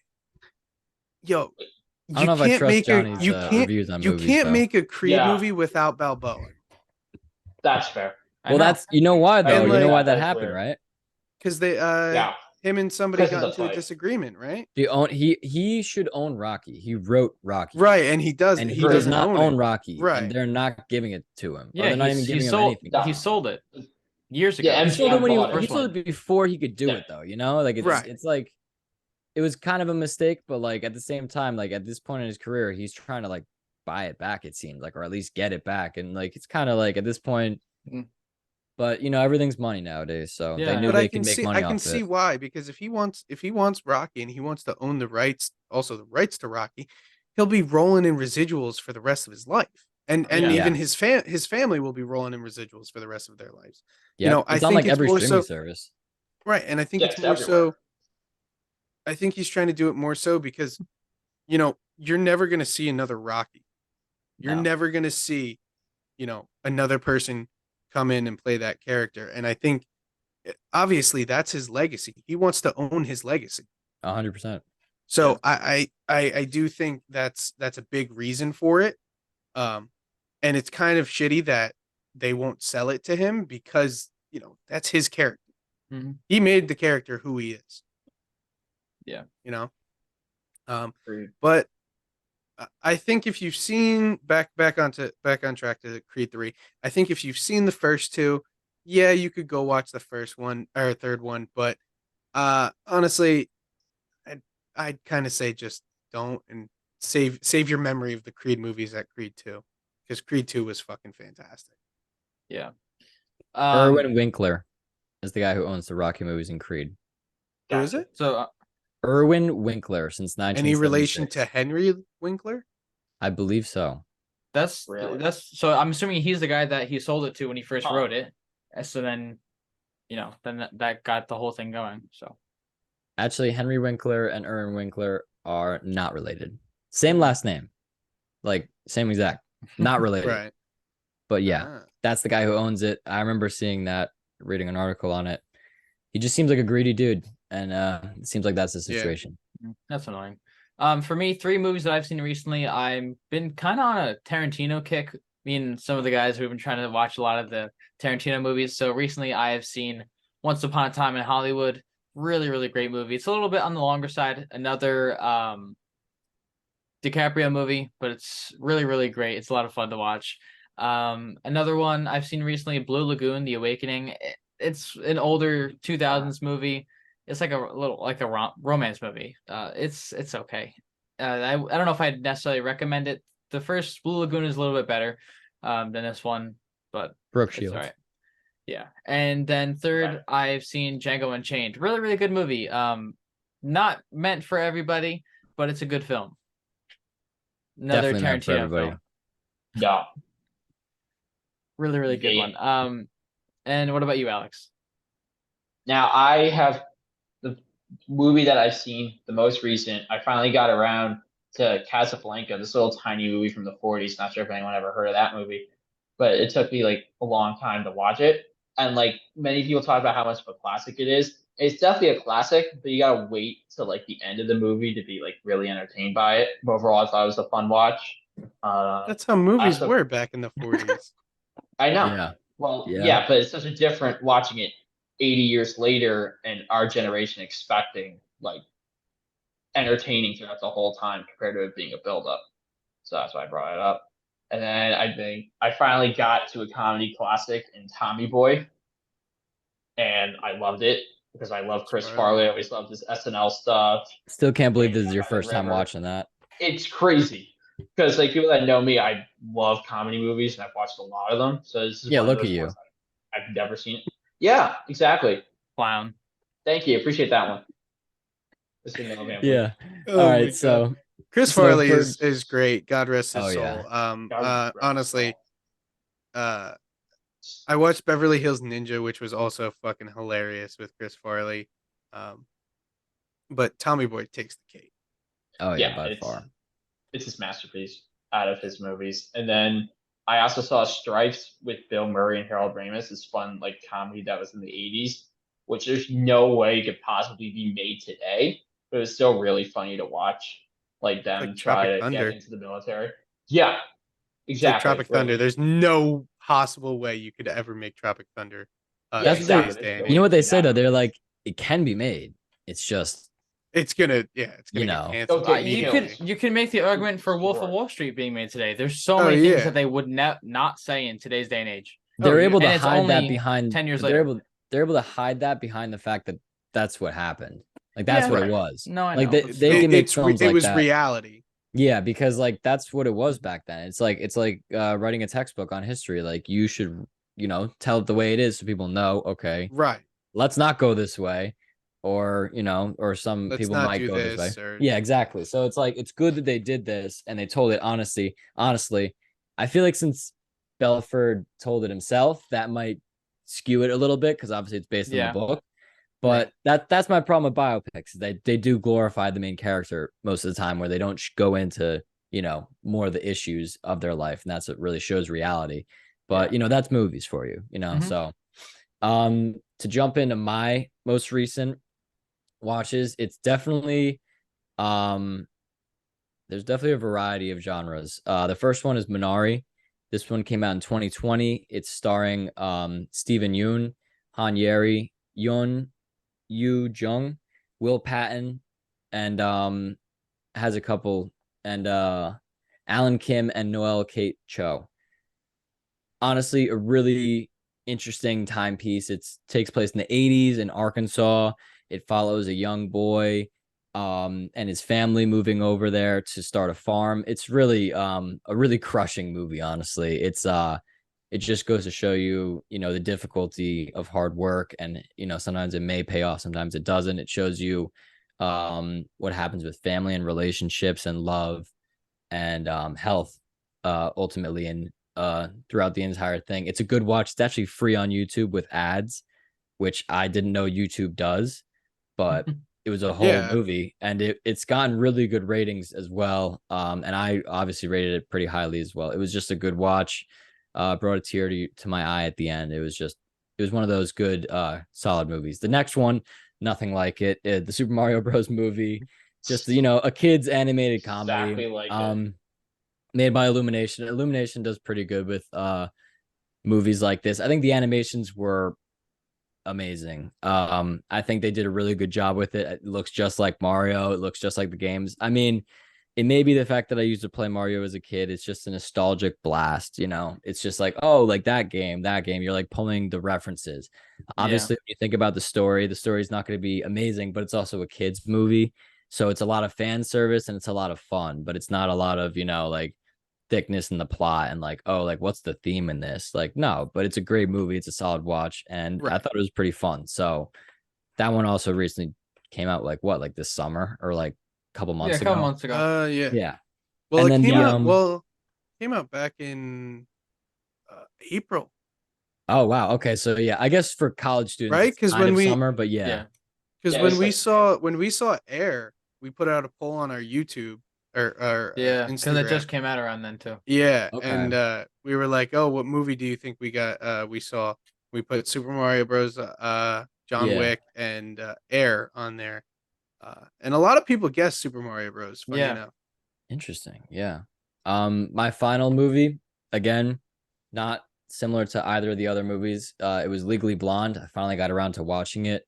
yo, I don't know if I trust Johnny's you can't reviews on you movies. can't though. make a Creed Yeah. movie without Balboa. That's fair. I Well, know. that's why though. And, You know like- why that That's happened, weird. right? Because they Yeah. him and somebody Because of got the into a fight. disagreement, right? He should own Rocky. He wrote Rocky. Right, and he does. And He he does doesn't not own own it. Rocky. Right. And they're not giving it to him. Or Yeah, they're not even giving him sold. anything. He sold it years ago. Yeah, He sold it when bought he it. he sold it before he could do Yeah. it though, like Right. it's like it was kind of a mistake, but like at the same time, like at this point in his career, he's trying to like buy it back, it seems like, or at least get it back. And like it's kind of like at this point, Mm. but everything's money nowadays. So Yeah, they I knew know. But they I could can make see money I can off see it. why, because if he wants Rocky and he wants to own the rights, also the rights to Rocky, he'll be rolling in residuals for the rest of his life. And Yeah. even his family will be rolling in residuals for the rest of their lives. Yeah, I it's on think like it's every more streaming so service. right, and I think Yeah, it's it's more everywhere. so I think he's trying to do it more so because you're never going to see another Rocky. You're No. never going to see, another person come in and play that character. And I think obviously that's his legacy. He wants to own his legacy. 100%. So I do think that's a big reason for it. And it's kind of shitty that they won't sell it to him because, that's his character. Mm-hmm. He made the character who he is. Yeah. But I think if you've seen back on track to Creed 3, I think if you've seen the first two, yeah, you could go watch the first one or third one, but honestly, I'd kind of say just don't, and save your memory of the Creed movies at Creed 2, because Creed 2 was fucking fantastic. Yeah. Irwin Winkler is the guy who owns the Rocky movies and Creed. Who is it? So Irwin Winkler since 1976. Any relation to Henry Winkler? I believe so. that's so I'm assuming he's the guy that he sold it to when he first wrote it. And so then, then that got the whole thing going. So Actually, Henry Winkler and Irwin Winkler are not related. Same last name. Like, same exact. Not related. Right. But yeah, that's the guy who owns it. I remember seeing that, reading an article on it. He just seems like a greedy dude. And it seems like that's the situation. That's annoying. For me, 3 movies that I've seen recently, I've been kind of on a Tarantino kick. Me and some of the guys who've been trying to watch a lot of the Tarantino movies. So recently I have seen Once Upon a Time in Hollywood. Really, really great movie. It's a little bit on the longer side. Another DiCaprio movie, but it's really, really great. It's a lot of fun to watch. Another one I've seen recently, Blue Lagoon, The Awakening. It's an older 2000s movie. It's like a romance movie. It's okay. I don't know if I'd necessarily recommend it. The first Blue Lagoon is a little bit better than this one, but Brooke it's Shields. all right. Yeah. And then third, I've seen Django Unchained. Really, really good movie. Not meant for everybody, but it's a good film. Another Definitely meant for Tarantino everybody. film. Yeah. Really, really good one. And what about you, Alex? Now I have the movie that I've seen the most recent. I finally got around to Casablanca, this little tiny movie from the 40s. Not sure if anyone ever heard of that movie, but it took me like a long time to watch it. And like many people talk about how much of a classic it is. It's definitely a classic, but you gotta wait till like the end of the movie to be like really entertained by it. But overall, I thought it was a fun watch. That's how movies were back in the 40s. I know. Yeah. Well, Yeah. yeah, but it's such a different watching it 80 years later and our generation expecting like entertaining throughout the whole time compared to it being a build-up. So that's why I brought it up. And then I think I finally got to a comedy classic in Tommy Boy. And I loved it because I love Chris Farley. I always loved his SNL stuff. Still can't believe this is your first time watching that. It's crazy. Because like people that know me, I love comedy movies and I've watched a lot of them. So this is Look at you. I've never seen it. Yeah, exactly. Clown. Thank you. Appreciate that one. Yeah. Oh All my right. God. So Chris Farley is great. God rest his Oh, soul. yeah. Honestly, I watched Beverly Hills Ninja, which was also fucking hilarious with Chris Farley. But Tommy Boy takes the cake. Oh yeah, by far. It's his masterpiece out of his movies. And then I also saw Stripes with Bill Murray and Harold Ramis. This fun like comedy that was in the 80s, which there's no way could possibly be made today. But it was still really funny to watch, like them like try Tropic to Thunder. get into the military. Yeah, It's like exactly. Tropic Thunder. There's no possible way you could ever make Tropic Thunder. That's in exactly. today's day and You know what they age. say though? They're like, it can be made. It's just it's gonna get canceled. You can make the argument for Wolf of Wall Street being made today. There's so many things that they would not say in today's day and age. They're able to And it's hide that only behind 10 years they're later. able to hide that behind the fact that that's what happened. Like that's what it was. No, I like know. they can make films like it was that. reality. Yeah, because like that's what it was back then. It's like writing a textbook on history. Like you should, tell it the way it is so people know, okay. Right. Let's not go this way. Or, or some people might go this way. Yeah, exactly. So it's like it's good that they did this and they told it honestly. Honestly, I feel like since Belfort told it himself, that might skew it a little bit because obviously it's based on the book. But that's my problem with biopics. They do glorify the main character most of the time, where they don't go into more of the issues of their life, and that's what really shows reality. But that's movies for you, So to jump into my most recent watches, it's definitely there's definitely a variety of genres. The first one is Minari. This one came out in 2020. It's starring Steven Yeun, Han Yeri, Yoon Yu Jung, Will Patton, and has a couple, and Alan Kim and Noel Kate Cho. Honestly, a really interesting timepiece. It takes place in the 80s in Arkansas. It follows a young boy and his family moving over there to start a farm. It's really a really crushing movie, honestly. It just goes to show you, the difficulty of hard work, and sometimes it may pay off, sometimes it doesn't. It shows you what happens with family and relationships and love and health ultimately, and throughout the entire thing. It's a good watch. It's actually free on YouTube with ads, which I didn't know YouTube does, but it was a whole movie, and it's gotten really good ratings as well. And I obviously rated it pretty highly as well. It was just a good watch. Brought a tear to my eye at the end. It was one of those good solid movies. The next one, nothing like it. The Super Mario Bros. Movie, just a kid's animated comedy. Exactly like it. Made by Illumination. Illumination does pretty good with movies like this. I think the animations were amazing. I think they did a really good job with it. It looks just like Mario. It looks just like the games. I mean, it may be the fact that I used to play Mario as a kid. It's just a nostalgic blast, It's just like, oh, like that game. You're like pulling the references. Obviously, when you think about the story is not going to be amazing, but it's also a kid's movie. So it's a lot of fan service and it's a lot of fun, but it's not a lot of, like thickness in the plot and like, oh, like what's the theme in this? Like, no, but it's a great movie. It's a solid watch, and I thought it was pretty fun. So that one also recently came out like this summer or like a couple months ago. A couple months ago. Yeah. Well, and it then came out back in April. Oh wow. Okay, so I guess for college students, right? Because when we summer, but because when we saw Air, we put out a poll on our YouTube or because it Instagram. just came out around then too. Yeah, okay. And we were like, oh, what movie do you think we saw? We put Super Mario Bros, John Wick, and Air on there, and a lot of people guessed Super Mario Bros. Funny enough. Interesting. Yeah. My final movie, again, not similar to either of the other movies. It was Legally Blonde. I finally got around to watching it.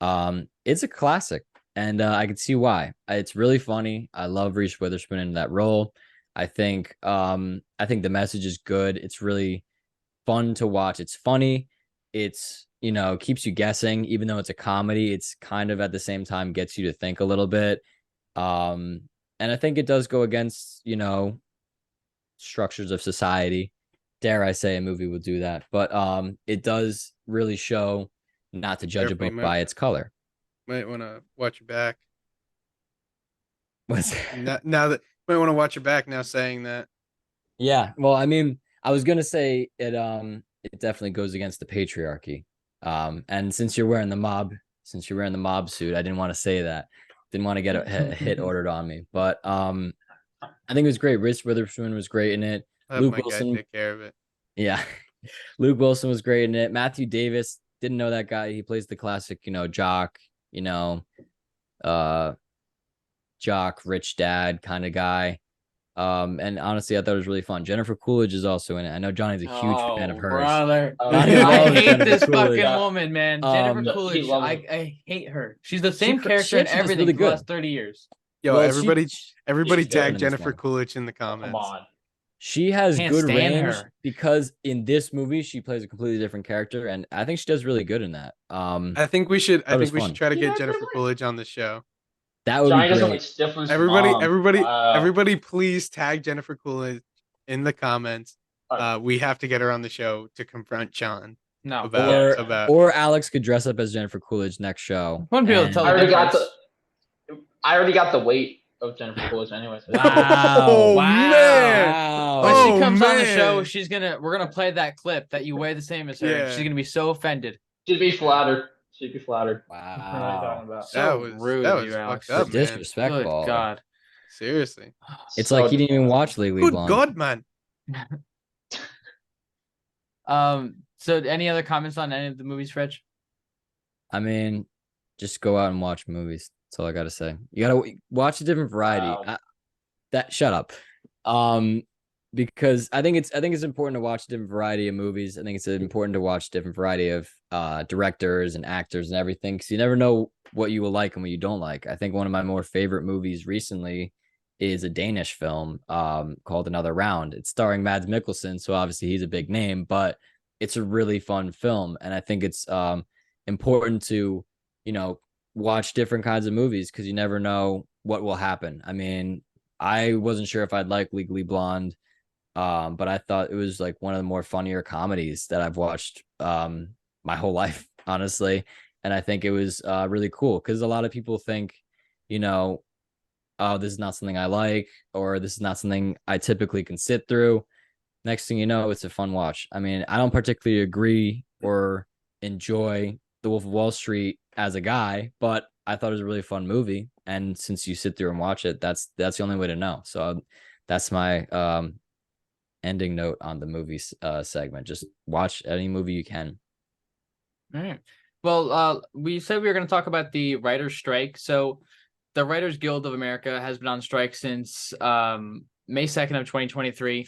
It's a classic, and I can see why. It's really funny. I love Reese Witherspoon in that role. I think the message is good. It's really fun to watch. It's funny. It's keeps you guessing, even though it's a comedy. It's kind of at the same time gets you to think a little bit. And I think it does go against structures of society. Dare I say a movie will do that, but it does really show not to judge a book by its color. Might want to watch it back. What's now that might want to watch it back now saying that. Yeah, well, I mean, I was gonna say it definitely goes against the patriarchy. And since you're wearing the mob suit, I didn't want to say that. Didn't want to get a hit ordered on me, but I think it was great. Reese Witherspoon was great in it. Luke Wilson take care of it. Yeah, Luke Wilson was great in it. Matthew Davis, didn't know that guy. He plays the classic, jock, jock, rich dad kind of guy. And honestly, I thought it was really fun. Jennifer Coolidge is also in it. I know Johnny's a huge fan of hers. Brother. Johnny I loves hate Jennifer this Coolidge. fucking woman, man. Jennifer Coolidge. I hate her. She's the same character in everything for the last 30 years. Yo, everybody tag Jennifer Coolidge in the comments. Come on. She has good range because in this movie she plays a completely different character, and I think she does really good in that. I think we should try to get Jennifer Coolidge on the show. That would be great. Everybody, please tag Jennifer Coolidge in the comments. We have to get her on the show to confront John. No, or Alex could dress up as Jennifer Coolidge next show. Wouldn't be able to tell. I already got the weight of Jennifer Coolidge anyways. Wow. Man. When she comes on the show, we're gonna play that clip that you weigh the same as her. Yeah. She's gonna be so offended. She'd be flattered. Wow. So rude. That was fucked up, disrespectful. Good God. Seriously. It's So like he didn't even watch Legally Good Blonde. God, man. So any other comments on any of the movies, Rich? I mean, just go out and watch movies. That's all I gotta say. You gotta watch a different variety. Wow. Shut up. Because I think it's important to watch a different variety of movies. I think it's important to watch a different variety of directors and actors and everything, because you never know what you will like and what you don't like. I think one of my more favorite movies recently is a Danish film called Another Round. It's starring Mads Mikkelsen, so obviously he's a big name, but it's a really fun film, and I think it's important to, watch different kinds of movies, because you never know what will happen. I mean, I wasn't sure if I'd like Legally Blonde, but I thought it was like one of the more funnier comedies that I've watched my whole life, honestly. And I think it was really cool, because a lot of people think, oh, this is not something I like, or this is not something I typically can sit through. Next thing you know, it's a fun watch. I mean, I don't particularly agree or enjoy The Wolf of Wall Street as a guy, but I thought it was a really fun movie. And since you sit through and watch it, that's the only way to know. So that's my ending note on the movie segment. Just watch any movie you can. All right. Well, we said we were going to talk about the writers' strike. So the Writers Guild of America has been on strike since May 2nd of 2023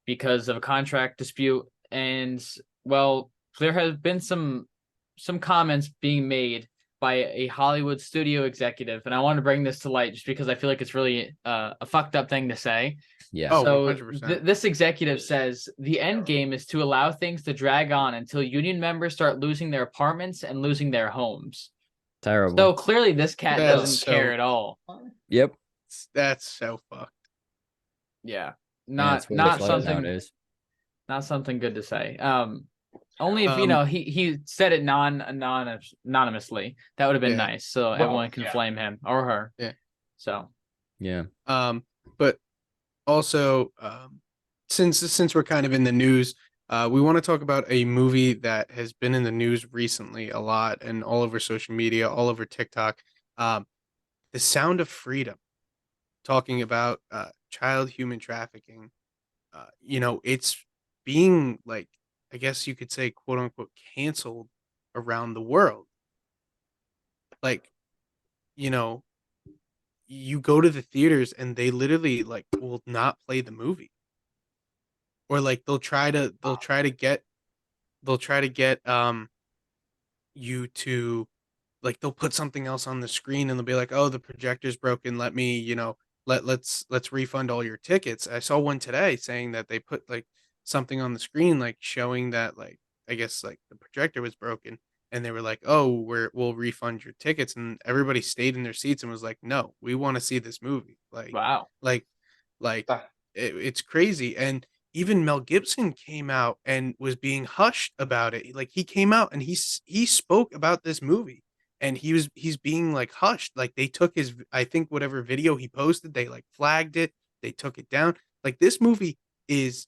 because of a contract dispute. And, well, there has been some comments being made by a Hollywood studio executive, and I want to bring this to light just because I feel like it's really a fucked up thing to say. Yeah. Oh, So 100%. this executive says the end game is to allow things to drag on until union members start losing their apartments and losing their homes. Terrible. So clearly this cat That's doesn't care at all. Yep. That's so fucked. Yeah. Yeah, it's what Not it's like something nowadays. not something good to say. Only if he said it anonymously. That would have been nice, so everyone can flame him or her. Yeah. So Yeah. But also, since we're kind of in the news, we want to talk about a movie that has been in the news recently a lot and all over social media, all over TikTok. The Sound of Freedom, talking about child human trafficking. It's being, like, I guess you could say, quote unquote, canceled around the world. Like, you go to the theaters and they literally, like, will not play the movie, or like they'll try to get you to, like, they'll put something else on the screen and they'll be like, oh, the projector's broken, let me, let's refund all your tickets. I saw one today saying that they put, like, something on the screen, like, showing that, like, I guess, like, the projector was broken, and they were like, oh, we'll refund your tickets, and everybody stayed in their seats and was like, no, we want to see this movie. wow. Like like it's crazy. And even Mel Gibson came out and was being hushed about it. Like, he came out and he spoke about this movie, and he's being, like, hushed. Like, they took his, I think, whatever video he posted, they, like, flagged it, they took it down. Like, this movie is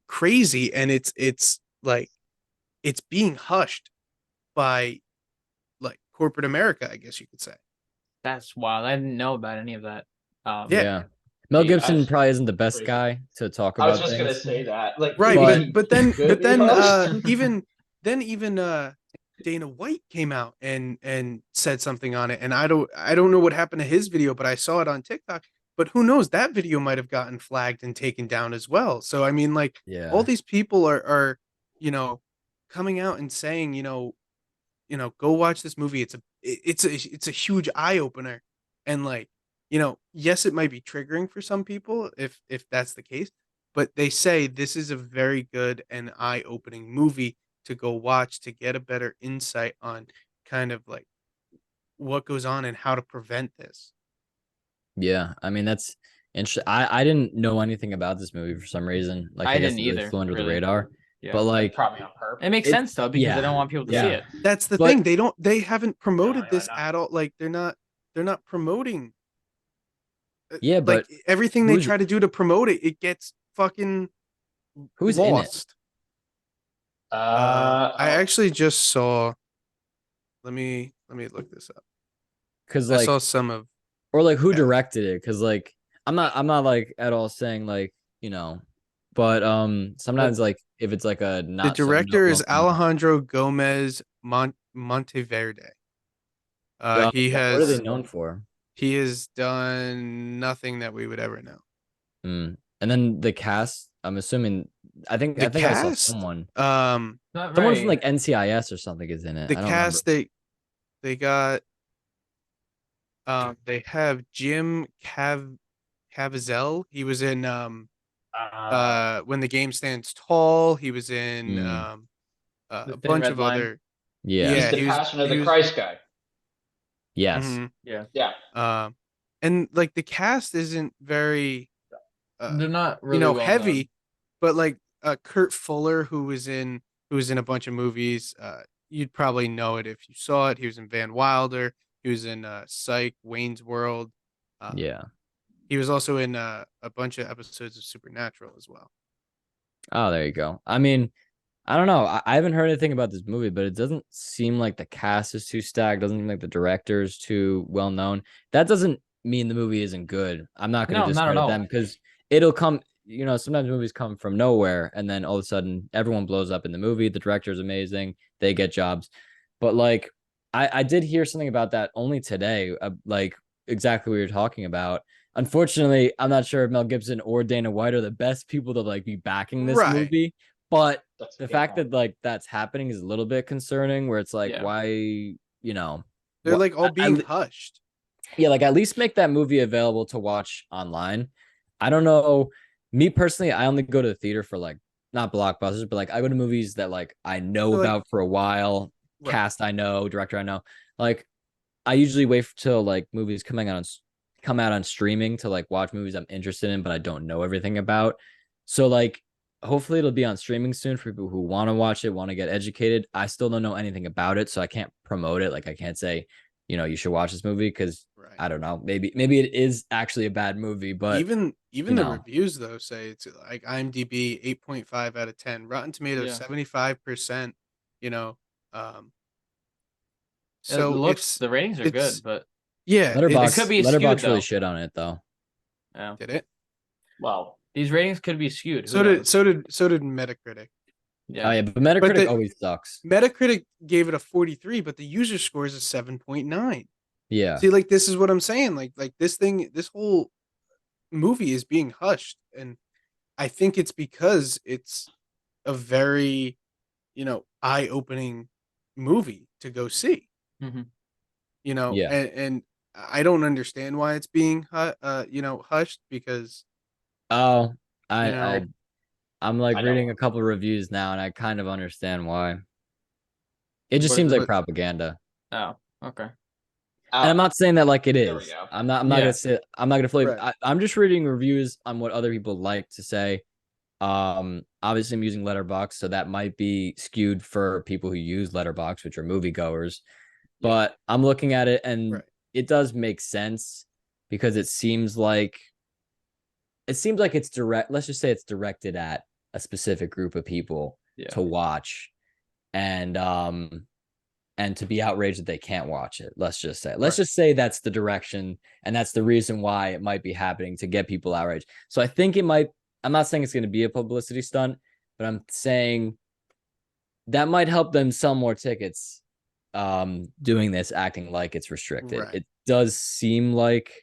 crazy, and it's like, it's being hushed by, like, corporate America, I guess you could say. That's wild. I didn't know about any of that. Yeah. Mel Yeah, Gibson that's probably isn't the best crazy. guy to talk I about was just gonna things. say that. Like, Right, But- but then could be host. even Dana White came out and said something on it, and I don't know what happened to his video, but I saw it on TikTok. But who knows, that video might have gotten flagged and taken down as well. So I mean, like, Yeah. all these people are coming out and saying, go watch this movie. It's a huge eye opener, and, like, yes, it might be triggering for some people if that's the case, but they say this is a very good and eye opening movie to go watch, to get a better insight on kind of, like, what goes on and how to prevent this. Yeah. I mean, that's interesting. I didn't know anything about this movie for some reason. Like, I I guess didn't it really either, flew under the really. radar. Yeah. But, like, Probably on purpose. It makes sense though, because they don't want people to see it. That's the But- thing. They haven't promoted No, this no. at all. Like, they're not promoting. Yeah, but like, everything they who's- try to do to promote it, it gets fucking who's in it? lost. I actually just saw. Let me look this up. Because, I like, saw some of. or like, who Yeah. directed it? Because, like, I'm not like at all saying like, but sometimes like if it's like a The not so director is well known, Alejandro Gomez Monteverde. what are they known for? He has done nothing that we would ever know. And then the cast, I'm assuming, I think I saw someone Not from very. like NCIS or something is in it. the I don't remember. cast they got they have Jim Caviezel. He was in When the Game Stands Tall. He was in The a Thin bunch Red of Line. other. Yeah. He's Yeah, the he was. Passion of He the was. Christ guy. Yes. Mhm. Yeah. Yeah. And like the cast isn't very They're not really well heavy, known. but like Kurt Fuller, who was in a bunch of movies, you'd probably know it if you saw it. He was in Van Wilder. He was in Psych, Wayne's World. Yeah. He was also in a bunch of episodes of Supernatural as well. Oh, there you go. I mean, I don't know. I haven't heard anything about this movie, but it doesn't seem like the cast is too stacked. Doesn't seem like the director is too well known. That doesn't mean the movie isn't good. I'm not going to No, not at discredit all. them because it'll come. Sometimes movies come from nowhere, and then all of a sudden everyone blows up in the movie. The director is amazing. They get jobs, but like I did hear something about that only today. Like exactly what you're talking about. Unfortunately, I'm not sure if Mel Gibson or Dana White are the best people to like be backing this Right. movie, but That's a the good fact point. that like that's happening is a little bit concerning where it's like Yeah. why They're what like all being hushed. yeah, like at least make that movie available to watch online. I don't know, me personally, I only go to the theater for like not blockbusters, but like I go to movies that like I know So, like, about for a while, right. cast I know, director I know. Like I usually wait till like movies come out on streaming to like watch movies I'm interested in but I don't know everything about. So like hopefully it'll be on streaming soon for people who want to watch it, want to get educated. I still don't know anything about it, so I can't promote it. Like I can't say, you should watch this movie because Right. I don't know. Maybe it is actually a bad movie, but Even you the know. reviews though say it's like IMDb 8.5 out of 10, Rotten Tomatoes Yeah. 75%. You know, um, It so looks the ratings are good, but yeah, it could be skewed Letterboxd though. really shit on it though. Yeah. Did it? Well, These ratings could be skewed. So did Metacritic. Yeah. Oh yeah, but Metacritic always sucks. Metacritic gave it a 43, but the user score is a 7.9. Yeah. See, like this is what I'm saying. Like this whole movie is being hushed, and I think it's because it's a very, eye-opening movie to go see. Mm-hmm. Yeah. And I don't understand why it's being hushed because Oh, you know I'm like I reading know. a couple of reviews now and I kind of understand why. It just What seems is it? like propaganda. Oh, okay. And I'm not saying that like it There we is. go. I'm not Yeah. gonna say I'm not gonna fully Right. I'm just reading reviews on what other people like to say. Obviously I'm using Letterboxd, so that might be skewed for people who use Letterboxd, which are moviegoers. But I'm looking at it and Right. it does make sense because it seems like it's direct. Let's just say it's directed at a specific group of people to watch, and to be outraged that they can't watch it. Let's just say that's the direction and that's the reason why it might be happening to get people outraged. So I think it might. I'm not saying it's going to be a publicity stunt, but I'm saying that might help them sell more tickets. Doing this, acting like it's restricted. Right. It does seem like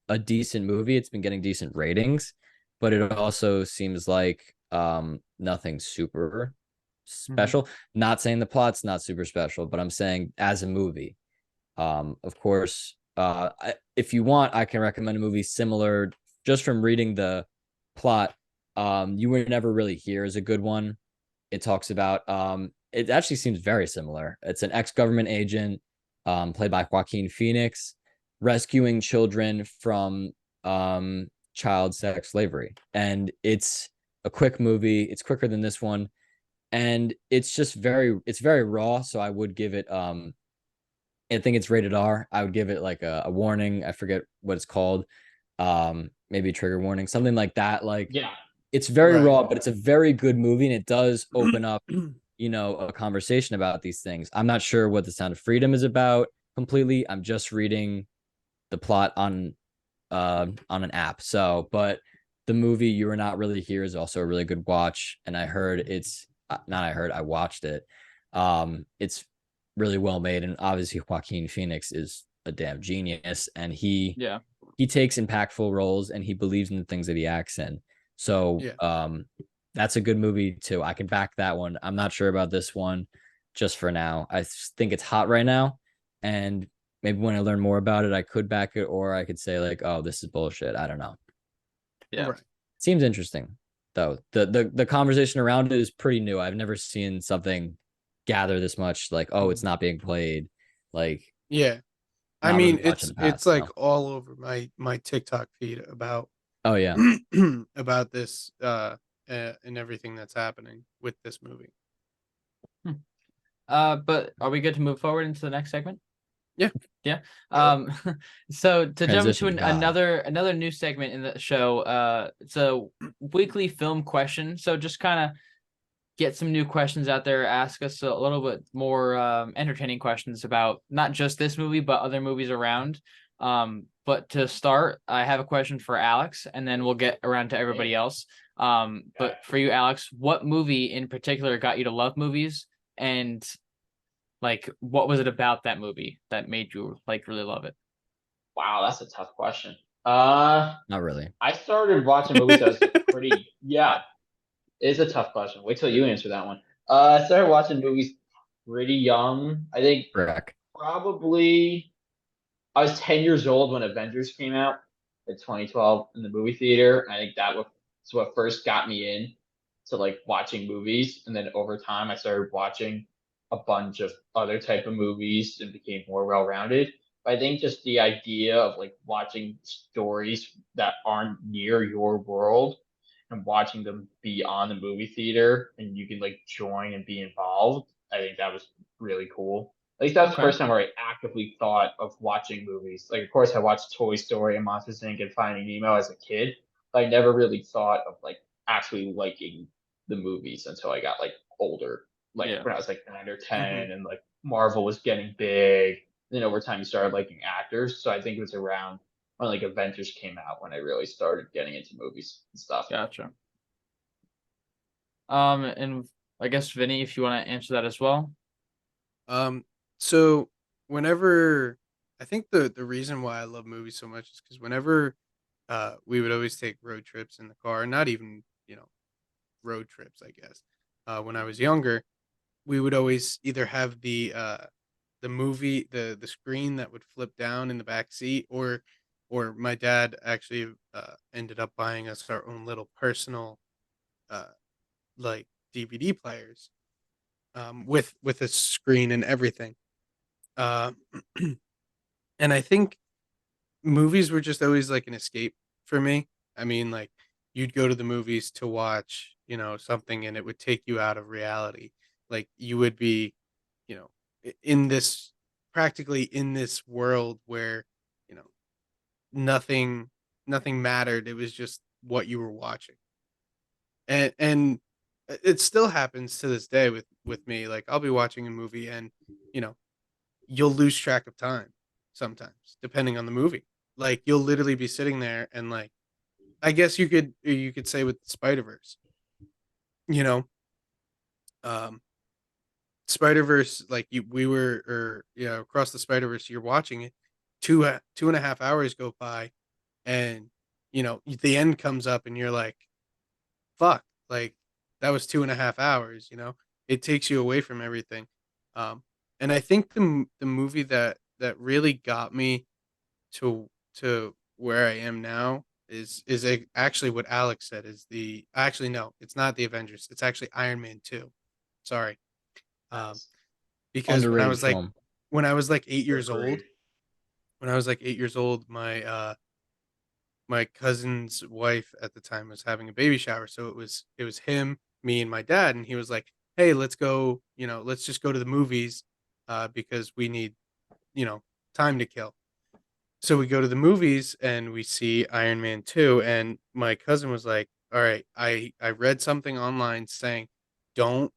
a decent movie. It's been getting decent ratings, but it also seems like nothing super special. Not saying the plot's not super special, but I'm saying as a movie. Of course, if you want, I can recommend a movie similar just from reading the plot. You Were Never Really Here is a good one. It talks about it actually seems very similar. It's an ex-government agent, played by Joaquin Phoenix, rescuing children from child sex slavery. And it's a quick movie. It's quicker than this one. And it's just it's very raw. So I would give it I think it's rated R. I would give it like a warning. I forget what it's called. Maybe a trigger warning, something like that. Like Yeah. it's very Right. raw, but it's a very good movie, and it does open up, a conversation about these things. I'm not sure what The Sound of Freedom is about completely. I'm just reading the plot on on an app. So, but the movie You Are Not Really Here is also a really good watch, and I heard it's not. I heard I watched it. It's really well made, and obviously Joaquin Phoenix is a damn genius, and he takes impactful roles and he believes in the things that he acts in. So, that's a good movie too. I can back that one. I'm not sure about this one just for now. I think it's hot right now, and maybe when I learn more about it, I could back it, or I could say like, "Oh, this is bullshit." I don't know. Yeah. Right. Seems interesting though. The conversation around it is pretty new. I've never seen something gather this much. Like, oh, it's not being played. Like, Yeah. I not mean, really much in the it's past. like all over my TikTok feed about Oh yeah. about this and everything that's happening with this movie. But are we good to move forward into the next segment? Yeah. Yeah. So to jump into Transition god. another new segment in the show, it's a weekly film question. So just kind of get some new questions out there, ask us a little bit more entertaining questions about not just this movie, but other movies around. But to start, I have a question for Alex, and then we'll get around to everybody else. But for you, Alex, what movie in particular got you to love movies? And like, what was it about that movie that made you like really love it? Wow, that's a tough question. Not really. I started watching movies as a pretty yeah. It's a tough question. Wait till you answer that one. I started watching movies pretty young. I think Correct. probably I was 10 years old when Avengers came out in 2012 in the movie theater. I think that was what first got me in to like watching movies. And then over time, I started watching a bunch of other type of movies and became more well-rounded. But I think just the idea of like watching stories that aren't near your world and watching them be on the movie theater and you can like join and be involved, I think that was really cool. At least that's the first time where I actively thought of watching movies. Like, of course, I watched Toy Story and Monsters Inc. and Finding Nemo as a kid, but I never really thought of like actually liking the movies until I got like older. Like when I was like 9 or 10, and like Marvel was getting big. Then over time, you started liking actors. So I think it was around when like Avengers came out when I really started getting into movies and stuff. Gotcha. And I guess Vinny, if you want to answer that as well. So whenever I think the reason why I love movies so much is because whenever we would always take road trips in the car, not even road trips, I guess. When I was younger, we would always either have the movie the screen that would flip down in the back seat, or my dad actually ended up buying us our own little personal uh like DVD players with a screen and everything. Uh, and I think movies were just always like an escape for me. I mean, like you'd go to the movies to watch, something and it would take you out of reality. Like you would be, you know, in this practically in this world where, you know, nothing nothing mattered. It was just what you were watching. And it still happens to this day with me. Like I'll be watching a movie and, you know, you'll lose track of time sometimes depending on the movie. Like you'll literally be sitting there and like I guess you could say with Spider-Verse, you know, um Spider-Verse like we were or across the Spider-Verse you're watching it 2.5 hours go by and the end comes up and you're like fuck like that was 2.5 hours. It takes you away from everything. um and I think the movie that really got me to where I am now is actually what Alex said is the actually no, it's not the Avengers. It's actually Iron Man 2. Sorry. Um because Underrated film. when I was like 8 years old, my cousin's wife at the time was having a baby shower, so it was him, me and my dad and he was like, "Hey, let's go, let's just go to the movies because we need, time to kill." So we go to the movies and we see Iron Man 2 and my cousin was like, "All right, I read something online saying don't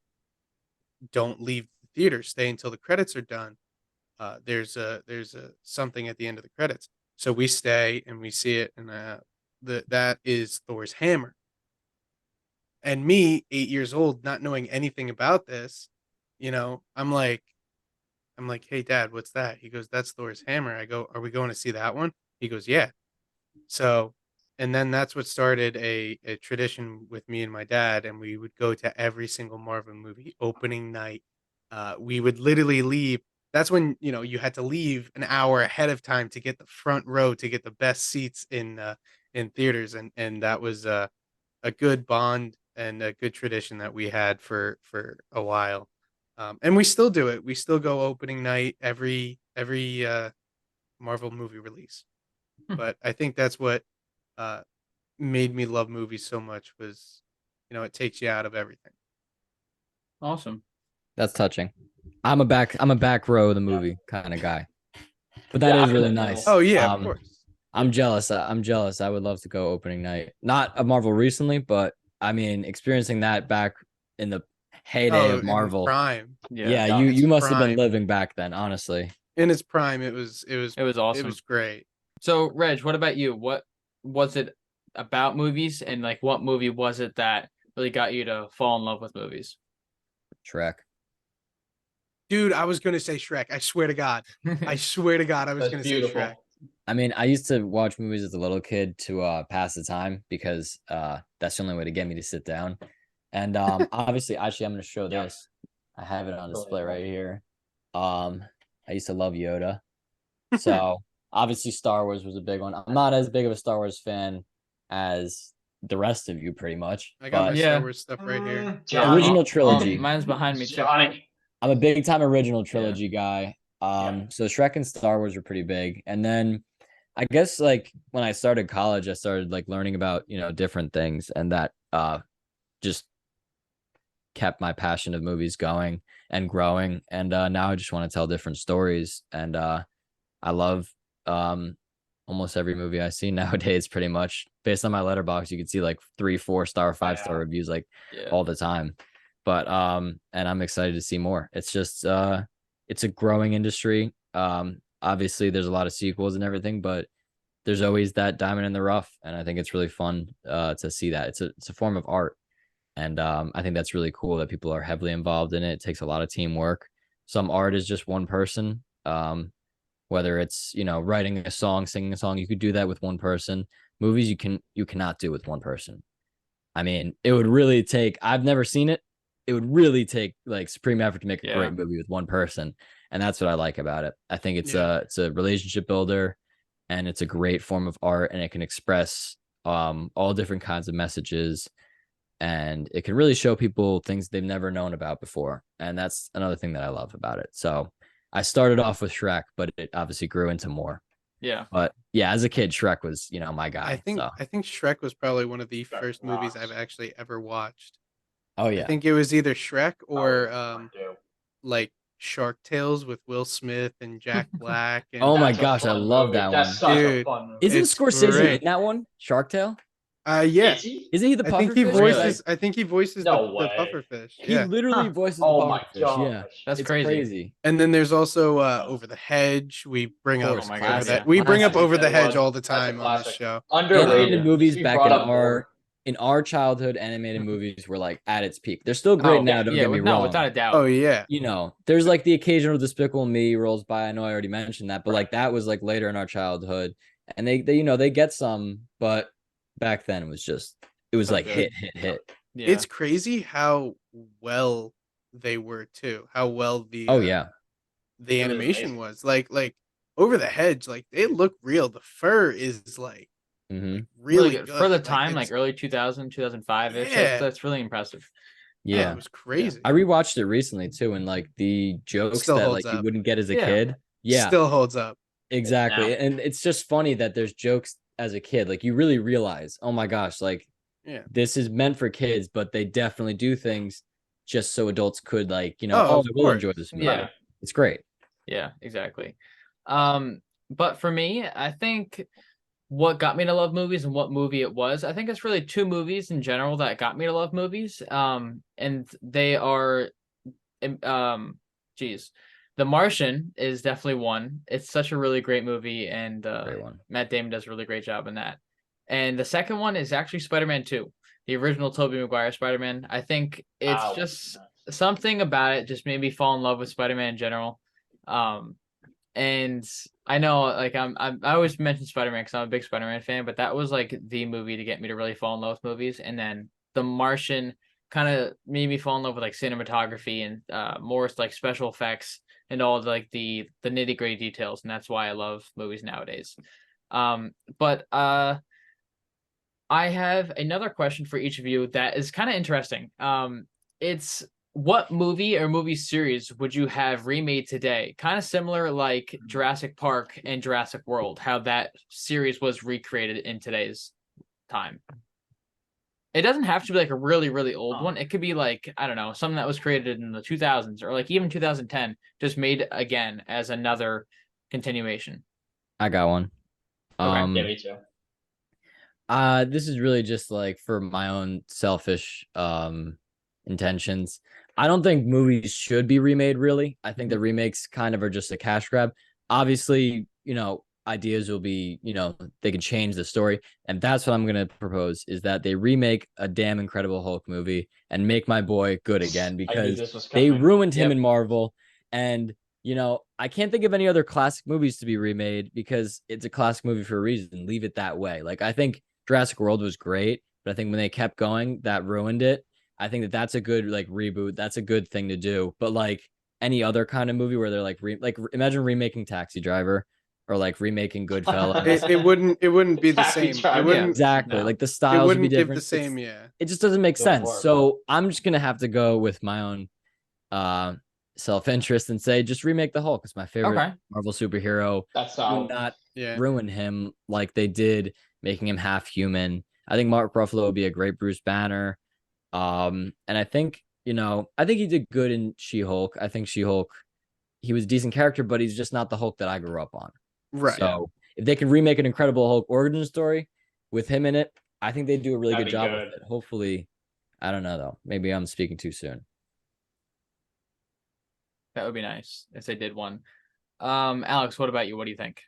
leave the theater, stay until the credits are done. There's a something at the end of the credits." So we stay and we see it, and that is Thor's hammer. And me, 8 years old, not knowing anything about this, I'm like, hey, Dad, what's that? He goes, that's Thor's hammer. I go, are we going to see that one? He goes, yeah. So, and then that's what started a tradition with me and my dad, and we would go to every single Marvel movie opening night. We would literally leave. That's when you had to leave an hour ahead of time to get the front row to get the best seats in theaters, and that was a good bond and a good tradition that we had for a while. And we still do it. We still go opening night every Marvel movie release. But I think that's what made me love movies so much was, it takes you out of everything. Awesome. That's touching. I'm a back row of the movie kind of guy, but that is really nice. Oh yeah, of course. I'm jealous. I would love to go opening night. Not a Marvel recently, but I mean, experiencing that back in the heyday of Marvel. Prime. Yeah, you must have been living back then, honestly. In its prime, it was awesome. It was great. So, Reg, what about you? What was it about movies, and like what movie was it that really got you to fall in love with movies? Shrek. Dude, I was gonna say Shrek. I swear to God. I swear to God, I was gonna say Shrek. I mean, I used to watch movies as a little kid to pass the time because that's the only way to get me to sit down. And obviously, actually, I'm going to show this. I have it on display right here. I used to love Yoda. So obviously, Star Wars was a big one. I'm not as big of a Star Wars fan as the rest of you, pretty much. I got my Star Wars stuff right here. Original trilogy. Mine's behind me, too. I'm a big time original trilogy guy. So Shrek and Star Wars were pretty big. And then I guess like when I started college, I started like learning about, different things, and that just kept my passion of movies going and growing. And now I just want to tell different stories. And I love almost every movie I see nowadays, pretty much. Based on my letterbox, you can see like 3, 4-star, 5-star reviews like all the time. But and I'm excited to see more. It's just it's a growing industry. Obviously there's a lot of sequels and everything, but there's always that diamond in the rough, and I think it's really fun to see that. It's a form of art, and I think that's really cool that people are heavily involved in it. It takes a lot of teamwork. Some art is just one person, whether it's writing a song, singing a song. You could do that with one person. Movies you cannot do with one person. I mean, it would really take. I've never seen it. It would really take like supreme effort to make a great movie with one person. And that's what I like about it. I think it's a relationship builder, and it's a great form of art, and it can express all different kinds of messages, and it can really show people things they've never known about before. And that's another thing that I love about it. So I started off with Shrek, but it obviously grew into more. Yeah. But yeah, as a kid, Shrek was, my guy. I think Shrek was probably one of the first movies I've actually ever watched. Oh yeah. I think it was either Shrek or like Shark Tales with Will Smith and Jack Black. And oh my gosh, I love that That's one. such a fun movie. Isn't Scorsese great. in that one? Shark Tale? Yeah. Isn't he the pufferfish? I think he voices the pufferfish. He literally voices the pufferfish. Yeah, that's it's crazy. And then there's also Over the Hedge. We bring up classic. we bring up Over the Hedge all the time on this show. Underrated Animated movies back in our childhood, animated movies were like at its peak. They're still great now. Don't get me wrong. Without a doubt. Oh yeah. There's like the occasional Despicable Me rolls by. I know I already mentioned that, but like that was like later in our childhood, and they get some, but back then it was like hit. Yeah. It's crazy how well they were too. How well the the animation was. Like Over the Hedge, like they look real. The fur is like really good for the time, like early 2000, 2005 ish. That's really impressive. Yeah, it was crazy. I rewatched it recently too, and like the jokes that like you wouldn't get as a kid, still holds up. Exactly, and it's just funny that there's jokes as a kid, like you really realize, oh my gosh, like this is meant for kids, but they definitely do things just so adults could like we'll enjoy this movie. Yeah, it's great. Yeah, exactly. But for me, I think what got me to love movies and what movie it was, I think it's really two movies in general that got me to love movies. And they are The Martian is definitely one. It's such a really great movie, and Great one. Matt Damon does a really great job in that. And the second one is actually Spider-Man 2, the original Tobey Maguire Spider-Man. I think it's Wow. just something about it just made me fall in love with Spider-Man in general. And I know, like, I always mention Spider-Man because I'm a big Spider-Man fan, but that was like the movie to get me to really fall in love with movies. And then The Martian kind of made me fall in love with like cinematography and more like special effects and all like the nitty-gritty details, and that's why I love movies nowadays. But I have another question for each of you that is kind of interesting. It's what movie or movie series would you have remade today? Kind of similar like Jurassic Park and Jurassic World, how that series was recreated in today's time. It doesn't have to be like a really, really old one. It could be like, I don't know, something that was created in the 2000s or like even 2010, just made again as another continuation. I got one. Yeah, me too. This is really just like for my own selfish intentions. I don't think movies should be remade, really. I think the remakes kind of are just a cash grab. Obviously, ideas will be, they can change the story. And that's what I'm going to propose is that they remake a damn Incredible Hulk movie and make my boy good again because they ruined him in Marvel. And, I can't think of any other classic movies to be remade because it's a classic movie for a reason. Leave it that way. Like, I think Jurassic World was great, but I think when they kept going, that ruined it. I think that that's a good like reboot. That's a good thing to do. But like any other kind of movie where they're like imagine remaking Taxi Driver or like remaking Goodfellas. it wouldn't be the Taxi same. Driver. It wouldn't exactly. No. Like the it styles would be wouldn't give different. the same. Yeah. It just doesn't make Go sense. for it. So I'm just gonna have to go with my own self-interest and say just remake the Hulk. It's my favorite Marvel superhero. That's Do solid. not ruin him like they did, making him half human. I think Mark Ruffalo would be a great Bruce Banner. And I think, I think he did good in She-Hulk. I think She-Hulk, he was a decent character, but he's just not the Hulk that I grew up on. Right. So if they can remake an Incredible Hulk origin story with him in it, I think they do a really That'd good be job good. with it. Hopefully, I don't know though. Maybe I'm speaking too soon. That would be nice if they did one. Alex, what about you? What do you think?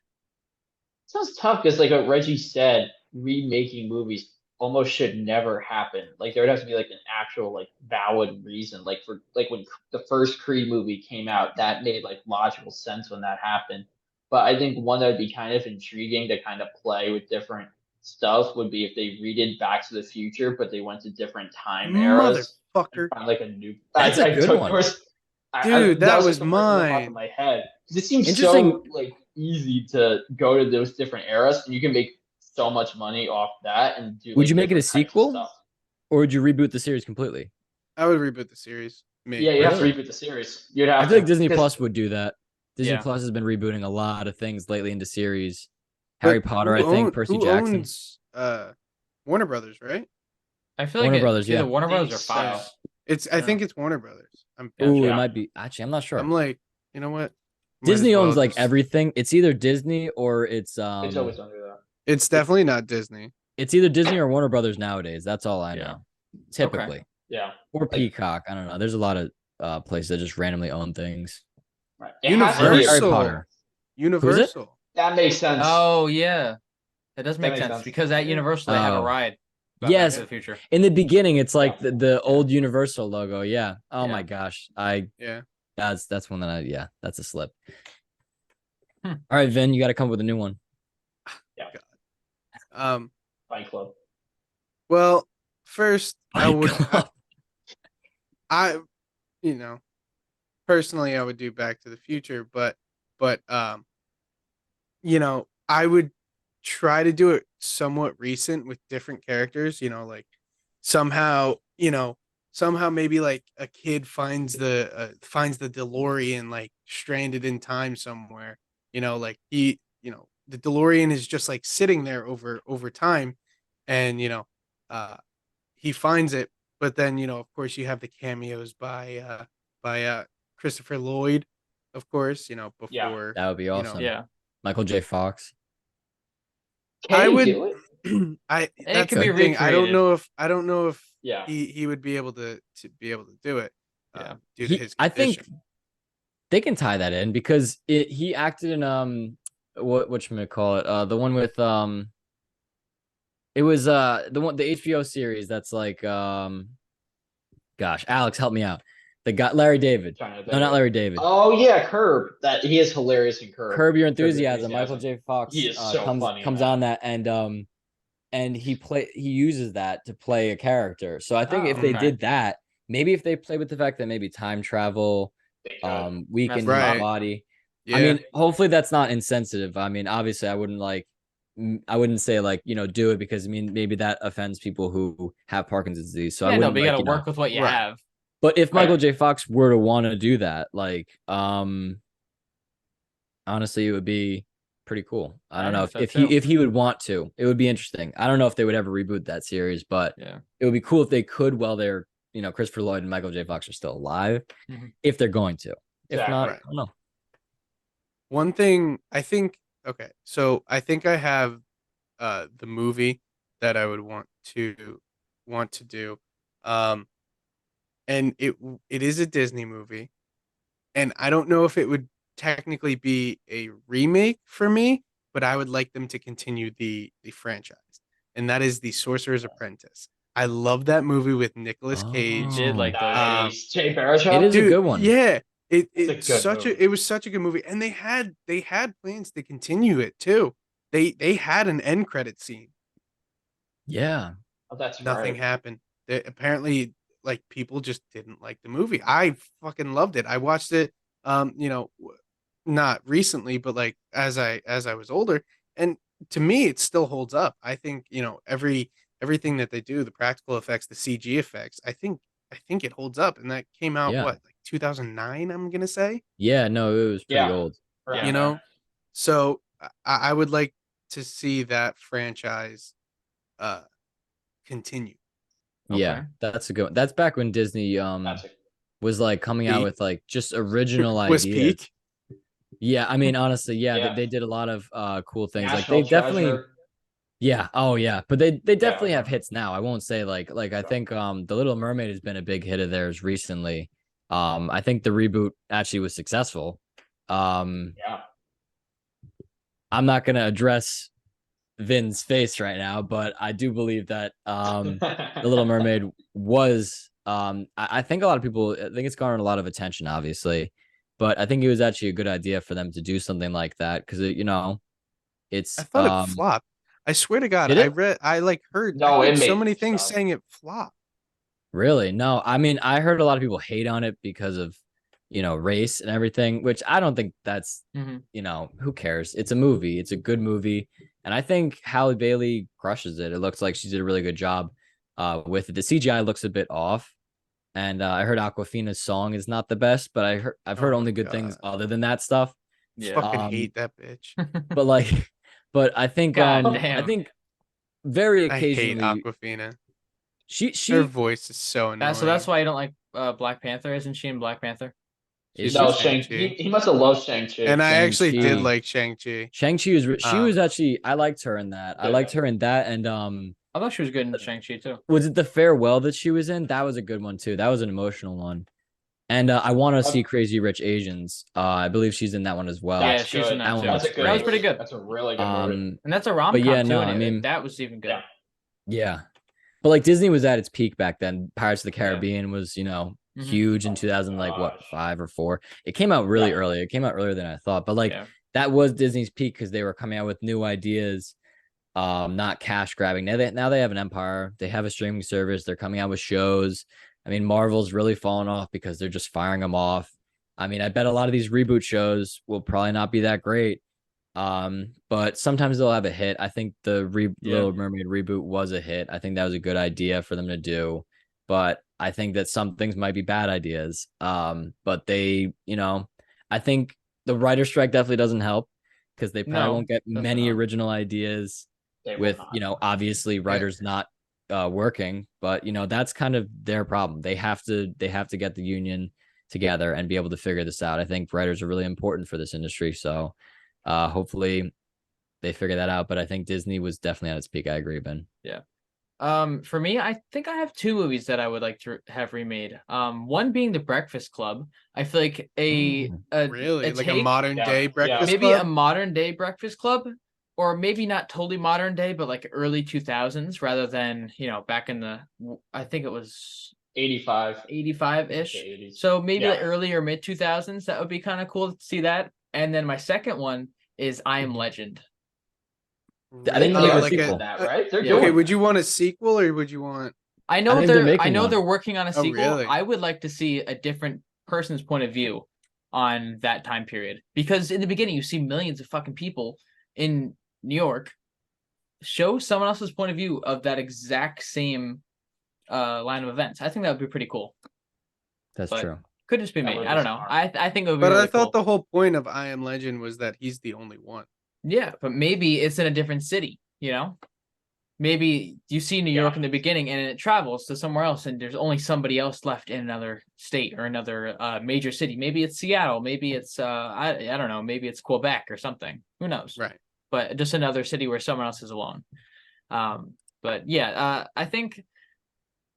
Sounds tough because, like what Reggie said, remaking movies almost should never happen. Like there would have to be like an actual like valid reason. Like for like when the first Creed movie came out, that made like logical sense when that happened. But I think one that would be kind of intriguing to kind of play with different stuff would be if they redid Back to the Future, but they went to different time eras. Motherfucker. Found like a new. That's a good one. Dude, that was just the first one off mine. of my head. It seems Interesting. so like easy to go to those different eras, and you can make so much money off that. And do. Would Like, you make it a different types of sequel, stuff. or would you reboot the series completely? I would reboot the series. Yeah, you have to Really? reboot the series. You'd have I feel like to. Disney Plus would do that. Disney Yeah. Plus has been rebooting a lot of things lately into series. Harry Potter, I Who think. Percy Jackson. owns Warner Brothers, right? I feel Warner like Brothers, it's either yeah. Warner Brothers or So, Fox. I think it's Warner Brothers. Yeah, Ooh, sure. it might be. Actually, I'm not sure. I'm like, you know what? Might Disney as well owns like just- everything. It's either Disney or it's it's always under that. It's definitely not Disney. it's either Disney or Warner Brothers nowadays. That's all I know. Typically. Yeah. Or Peacock. I don't know. There's a lot of places that just randomly own things. Right. It has to be- Harry Universal. Potter. Universal. That makes sense. Oh yeah, that does make makes sense sense. because at Universal they have a Oh. ride. About Yes. Back to the Future. In the beginning, it's like the old Universal logo. Yeah. Oh Yeah. my gosh. Yeah. That's one that that's a slip. Hmm. All right, Vin, you got to come up with a new one. Fight Club. Well, first I would Club. personally I would do Back to the Future, but I would try to do it somewhat recent with different characters, like somehow maybe like a kid finds the DeLorean like stranded in time somewhere, like the DeLorean is just like sitting there over time, and he finds it, but then of course you have the cameos by Christopher Lloyd, of course, before That would be awesome. Yeah, Michael J. Fox. Can I you would- do it? That's could be the thing. I don't recreated. know if Yeah. he would be able to do it. Yeah. Due to his I think condition. they can tie that in because he acted in whatchamacallit, the one with it was the HBO series that's like gosh, Alex, help me out. The guy Larry David. No, not Larry David. Oh yeah, Curb. That he is hilarious in Curb. Curb Your Enthusiasm. Michael J. Fox He is so funny. Comes on that and he uses that to play a character. So I think if they did that, maybe if they play with the fact that maybe time travel, weaken his body. Yeah. I mean, hopefully that's not insensitive. I mean, obviously I wouldn't say like, do it because I mean, maybe that offends people who have Parkinson's disease. So I wouldn't. But you got to work with what you have. But if Michael J. Fox were to want to do that, like, honestly, it would be pretty cool. I don't know if he would want to. It would be interesting. I don't know if they would ever reboot that series, but it would be cool if they could while they're, Christopher Lloyd and Michael J. Fox are still alive, if they're going to. If not, I don't know. One thing I think. Okay, so I think I have the movie that I would want to do. And it is a Disney movie, and I don't know if it would technically be a remake for me, but I would like them to continue the franchise, and that is The Sorcerer's Apprentice. I love that movie with Nicolas Cage. Did like Jay Baruchel? It is a good one. Yeah, it was such a good movie, and they had plans to continue it too. They had an end credit scene. Yeah, that's nothing happened. Apparently, like people just didn't like the movie. I fucking loved it. I watched it, not recently, but like as I was older, and to me, it still holds up. I think everything that they do, the practical effects, the CG effects, I think it holds up. And that came out like 2009. I'm gonna say. Yeah, no, it was pretty old. So I would like to see that franchise continue. Okay. Yeah, that's a good one. That's back when Disney was like coming out with like just original was ideas. Peak? Yeah, I mean honestly, they did a lot of cool things. National like they definitely but they definitely have hits now. I won't say like I think The Little Mermaid has been a big hit of theirs recently. I think the reboot actually was successful. I'm not gonna address Vin's face right now, but I do believe that The Little Mermaid was I think a lot of people, I think it's garnered a lot of attention, obviously, but I think it was actually a good idea for them to do something like that because it's I thought it flopped. I swear to God, I heard so many things saying it flopped. Really? No, I mean I heard a lot of people hate on it because of race and everything, which I don't think that's who cares? It's a movie. It's a good movie. And I think Halle Bailey crushes it. It looks like she did a really good job with it. The CGI looks a bit off. And I heard Awkwafina's song is not the best, but I've heard only good things other than that stuff. Yeah. Fucking hate that bitch. But I think I think very occasionally I hate Awkwafina. She her voice is so annoying. So that's why you don't like Black Panther, isn't she in Black Panther? No, Shang-Chi. He must have loved Shang-Chi. And I actually did like Shang-Chi. Shang-Chi was actually, I liked her in that. I liked her in that, and I thought she was good in Shang-Chi too. Was it The Farewell that she was in? That was a good one too. That was an emotional one. And I want to see Crazy Rich Asians. I believe she's in that one as well. Yeah, she's in that too. That was pretty good. That's a really good movie. And that's a rom-com too. No, I mean that was even good. Yeah. But like Disney was at its peak back then. Pirates of the Caribbean was, huge in 2005 or 4. It came out really early. It came out earlier than I thought. But that was Disney's peak because they were coming out with new ideas, not cash grabbing. Now they have an empire. They have a streaming service. They're coming out with shows. I mean, Marvel's really fallen off because they're just firing them off. I mean, I bet a lot of these reboot shows will probably not be that great. But sometimes they'll have a hit. I think the Little Mermaid reboot was a hit. I think that was a good idea for them to do. But I think that some things might be bad ideas. But they, I think the writer's strike definitely doesn't help because they probably won't get many original ideas with, obviously writers not working. But that's kind of their problem. They have to get the union together and be able to figure this out. I think writers are really important for this industry. So hopefully they figure that out. But I think Disney was definitely at its peak. I agree, Ben. Yeah. For me, I think I have two movies that I would like to have remade. One being The Breakfast Club. I feel like Really? a Like a take, modern day Yeah. Breakfast maybe a Club? modern day Breakfast Club, or maybe not totally modern day, but like early 2000s rather than, back in the, I think it was 85. 85-ish. The 80s. So maybe Yeah. like early or mid 2000s. That would be kind of cool to see that. And then my second one is I Am Legend. I think They they're are a like doing sequel. that, right? They're Yeah. doing Okay, would that. you want a sequel or would you want? I I know think they're I making know one. they're working on a Oh, sequel. really? I would like to see a different person's point of view on that time period, because in the beginning you see millions of fucking people in New York. Show someone else's point of view of that exact same line of events. I think that would be pretty cool. That's But true. could just be That me. would I be don't know. smart. I think it would be But really I thought cool. the whole point of I Am Legend was that he's the only one. Yeah, but maybe it's in a different city, Maybe you see New York in the beginning and it travels to somewhere else and there's only somebody else left in another state or another major city. Maybe it's Seattle, maybe it's I don't know, maybe it's Quebec or something. Who knows? Right. But just another city where someone else is alone. But yeah, I think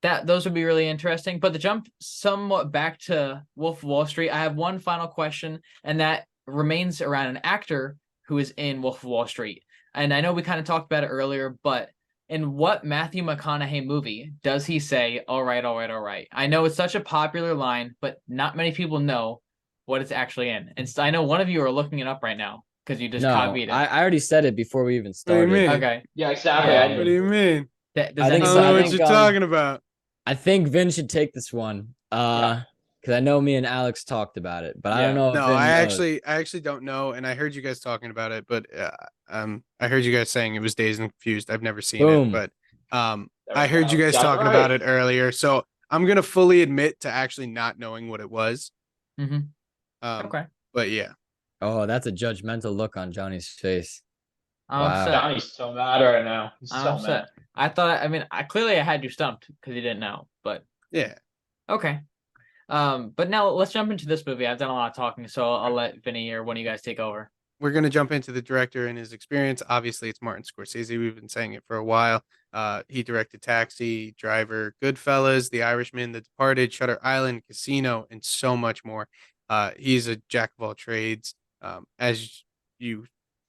that those would be really interesting. But to jump somewhat back to Wolf of Wall Street, I have one final question, and that remains around an actor who is in Wolf of Wall Street. And I know we kind of talked about it earlier, but in what Matthew McConaughey movie does he say, all right, all right, all right? I know it's such a popular line, but not many people know what it's actually in. And I know one of you are looking it up right now because you just No, copied it. I already said it before we even What do you started. mean? Okay. Yeah, exactly. Yeah. I What do you mean? Does I think I so. don't know I what think, you're talking about. I think Vin should take this one. Because I know me and Alex talked about it, but I don't Yeah. know if No, Vin I knows. actually don't know, and I heard you guys talking about it, but I heard you guys saying it was Dazed and Confused. I've never seen it, Boom. but There I we heard go. you guys Got it talking right. about it earlier, so I'm gonna fully admit to actually not knowing what it was. Mm-hmm. Okay. But yeah, Oh, that's a judgmental look on Johnny's face. I'm Wow. upset. Johnny's so mad right now. He's I'm so upset. mad. I thought, I clearly I had you stumped because you didn't know, but yeah. okay. But now let's jump into this movie. I've done a lot of talking, so I'll let Vinny or one of you guys take over. We're gonna jump into the director and his experience. Obviously, it's Martin Scorsese. We've been saying it for a while. He directed Taxi, Driver, Goodfellas, The Irishman, The Departed, Shutter Island, Casino, and so much more. He's a jack of all trades. As you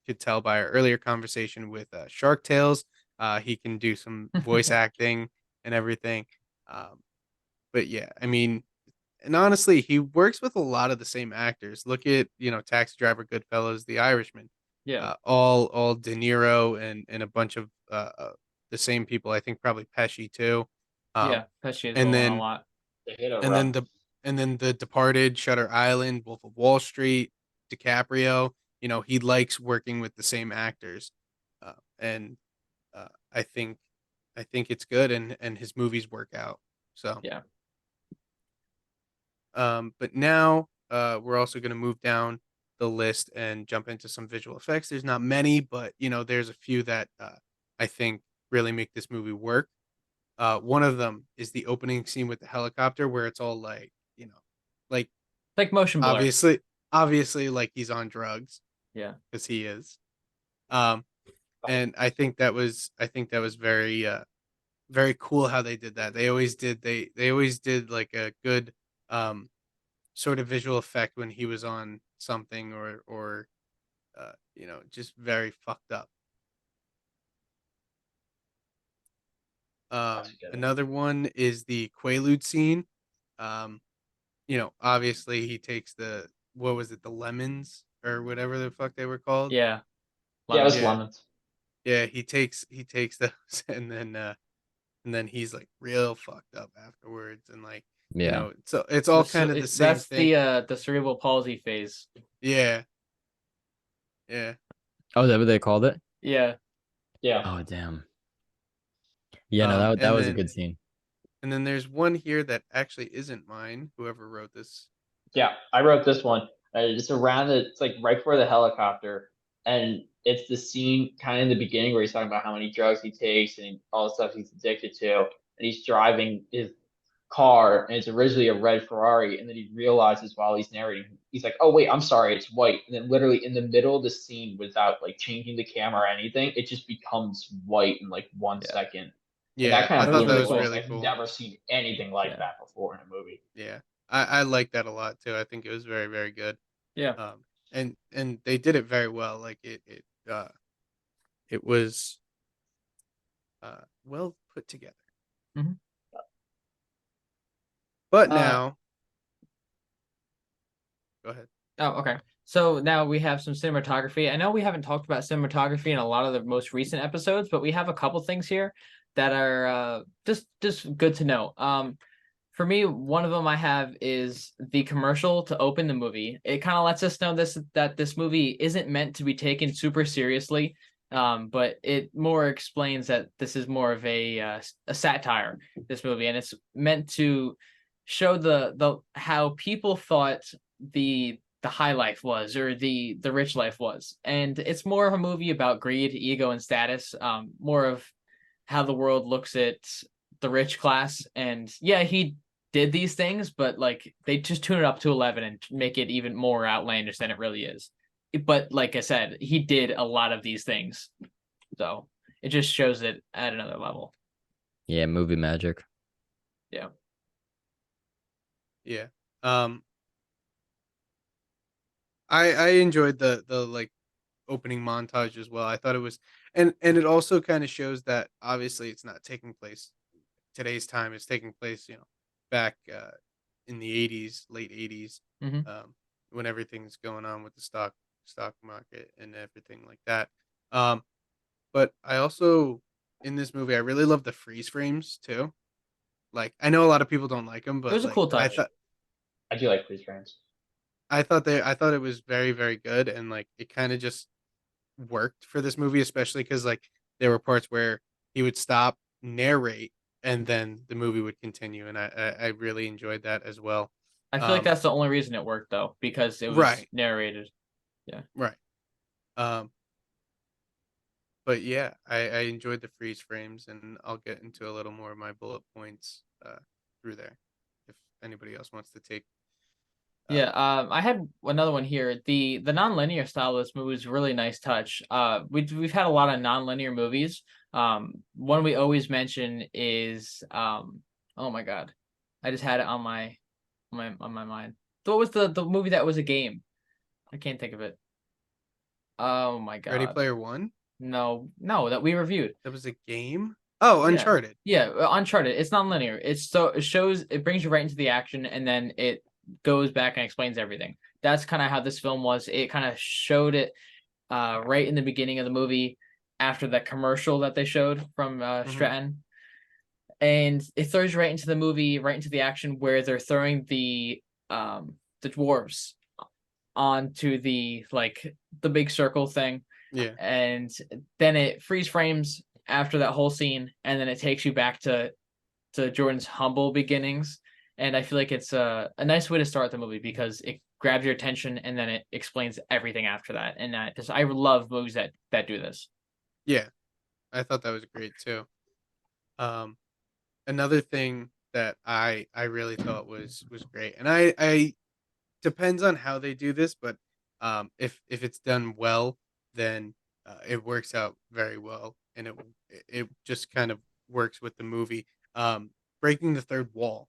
could tell by our earlier conversation with Shark Tales, he can do some voice acting and everything. But yeah, I mean, and honestly, he works with a lot of the same actors. Look at, Taxi Driver, Goodfellas, The Irishman. Yeah. All De Niro and a bunch of the same people. I think probably Pesci too. Yeah. Pesci is and rolling then a lot. They hit a and run. then the Departed, Shutter Island, Wolf of Wall Street, DiCaprio. He likes working with the same actors, and I think it's good, and his movies work out. So Yeah. But now we're also going to move down the list and jump into some visual effects. There's not many, but there's a few that I think really make this movie work. One of them is the opening scene with the helicopter, where it's all like, like Like motion blur. obviously, like he's on drugs. Yeah. Because he is. And I think that was very very cool how they did that. They always did like a good sort of visual effect when he was on something or just very fucked up. Another one is the Quaalude scene. Obviously he takes what was it, the lemons or whatever the fuck they were called. Yeah. Yeah, it was Yeah. lemons. Yeah, he takes those and then he's like real fucked up afterwards, and like Yeah. so it's all kind of the same that's thing. the cerebral palsy phase. Yeah. Oh, is that what they called it? Yeah. Yeah. Oh, damn. Yeah, no, that was a good scene. And then there's one here that actually isn't mine. Whoever wrote this. Yeah, I wrote this one. It's it's like right before the helicopter, and it's the scene kind of in the beginning where he's talking about how many drugs he takes and all the stuff he's addicted to, and he's driving his car, and it's originally a red Ferrari, and then he realizes while he's narrating, he's like, "Oh wait, I'm sorry, it's white." And then literally in the middle of the scene, without like changing the camera or anything, it just becomes white in like 1 second. And that kind I of thought blew that me was away. really I've cool. never seen anything like Yeah. that before in a movie. Yeah, I like that a lot too. I think it was very, very good. Yeah. And they did it very well. Like it was well put together. Mhm. But now, go ahead. Oh, okay. So now we have some cinematography. I know we haven't talked about cinematography in a lot of the most recent episodes, but we have a couple things here that are just good to know. For me, one of them I have is the commercial to open the movie. It kind of lets us know that this movie isn't meant to be taken super seriously, but it more explains that this is more of a satire. This movie, and it's meant to show the how people thought the high life was, or the rich life was, and it's more of a movie about greed, ego, and status. More of how the world looks at the rich class, and yeah, he did these things, but like they just tune it up to 11 and make it even more outlandish than it really is. But like I said, he did a lot of these things, so it just shows it at another level. Yeah, movie magic. Yeah. Yeah. I enjoyed the like opening montage as well. I thought it was, and it also kind of shows that obviously it's not taking place today's time. It's taking place, back in the 80s, late 80s, Mhm. when everything's going on with the stock market and everything like that. Um, but I also, in this movie, I really love the freeze frames too. Like, I know a lot of people don't like them, It but was a like cool touch. I do like freeze frames. I thought it was very, very good, and like it kind of just worked for this movie, especially because like there were parts where he would stop, narrate, and then the movie would continue, and I really enjoyed that as well. I feel like that's the only reason it worked, though, because it was Right. narrated. Right. Um, but yeah, I enjoyed the freeze frames, and I'll get into a little more of my bullet points through there if anybody else wants to take. Yeah, I had another one here. The non-linear style of this movie is a really nice touch. We've had a lot of non-linear movies. One we always mention is oh my God, I just had it on my mind. What was the movie that was a game? I can't think of it. Oh my Ready God, Player One? no, that we reviewed. That was a game? Oh, Yeah. Uncharted. Yeah, Uncharted. It's non-linear. It brings you right into the action, and then it goes back and explains everything. That's kind of how this film was. It kind of showed it right in the beginning of the movie, after the commercial that they showed from Stratton, and it throws you right into the movie, right into the action where they're throwing the dwarves onto the big circle thing. Yeah. And then it freeze frames after that whole scene, and then it takes you back to Jordan's humble beginnings. And I feel like it's a nice way to start the movie, because it grabs your attention and then it explains everything after that. And I love movies that do this. Yeah. I thought that was great too. Another thing that I really thought was great, and I depends on how they do this, but if it's done well, then it works out very well, and it just kind of works with the movie. Breaking the third wall,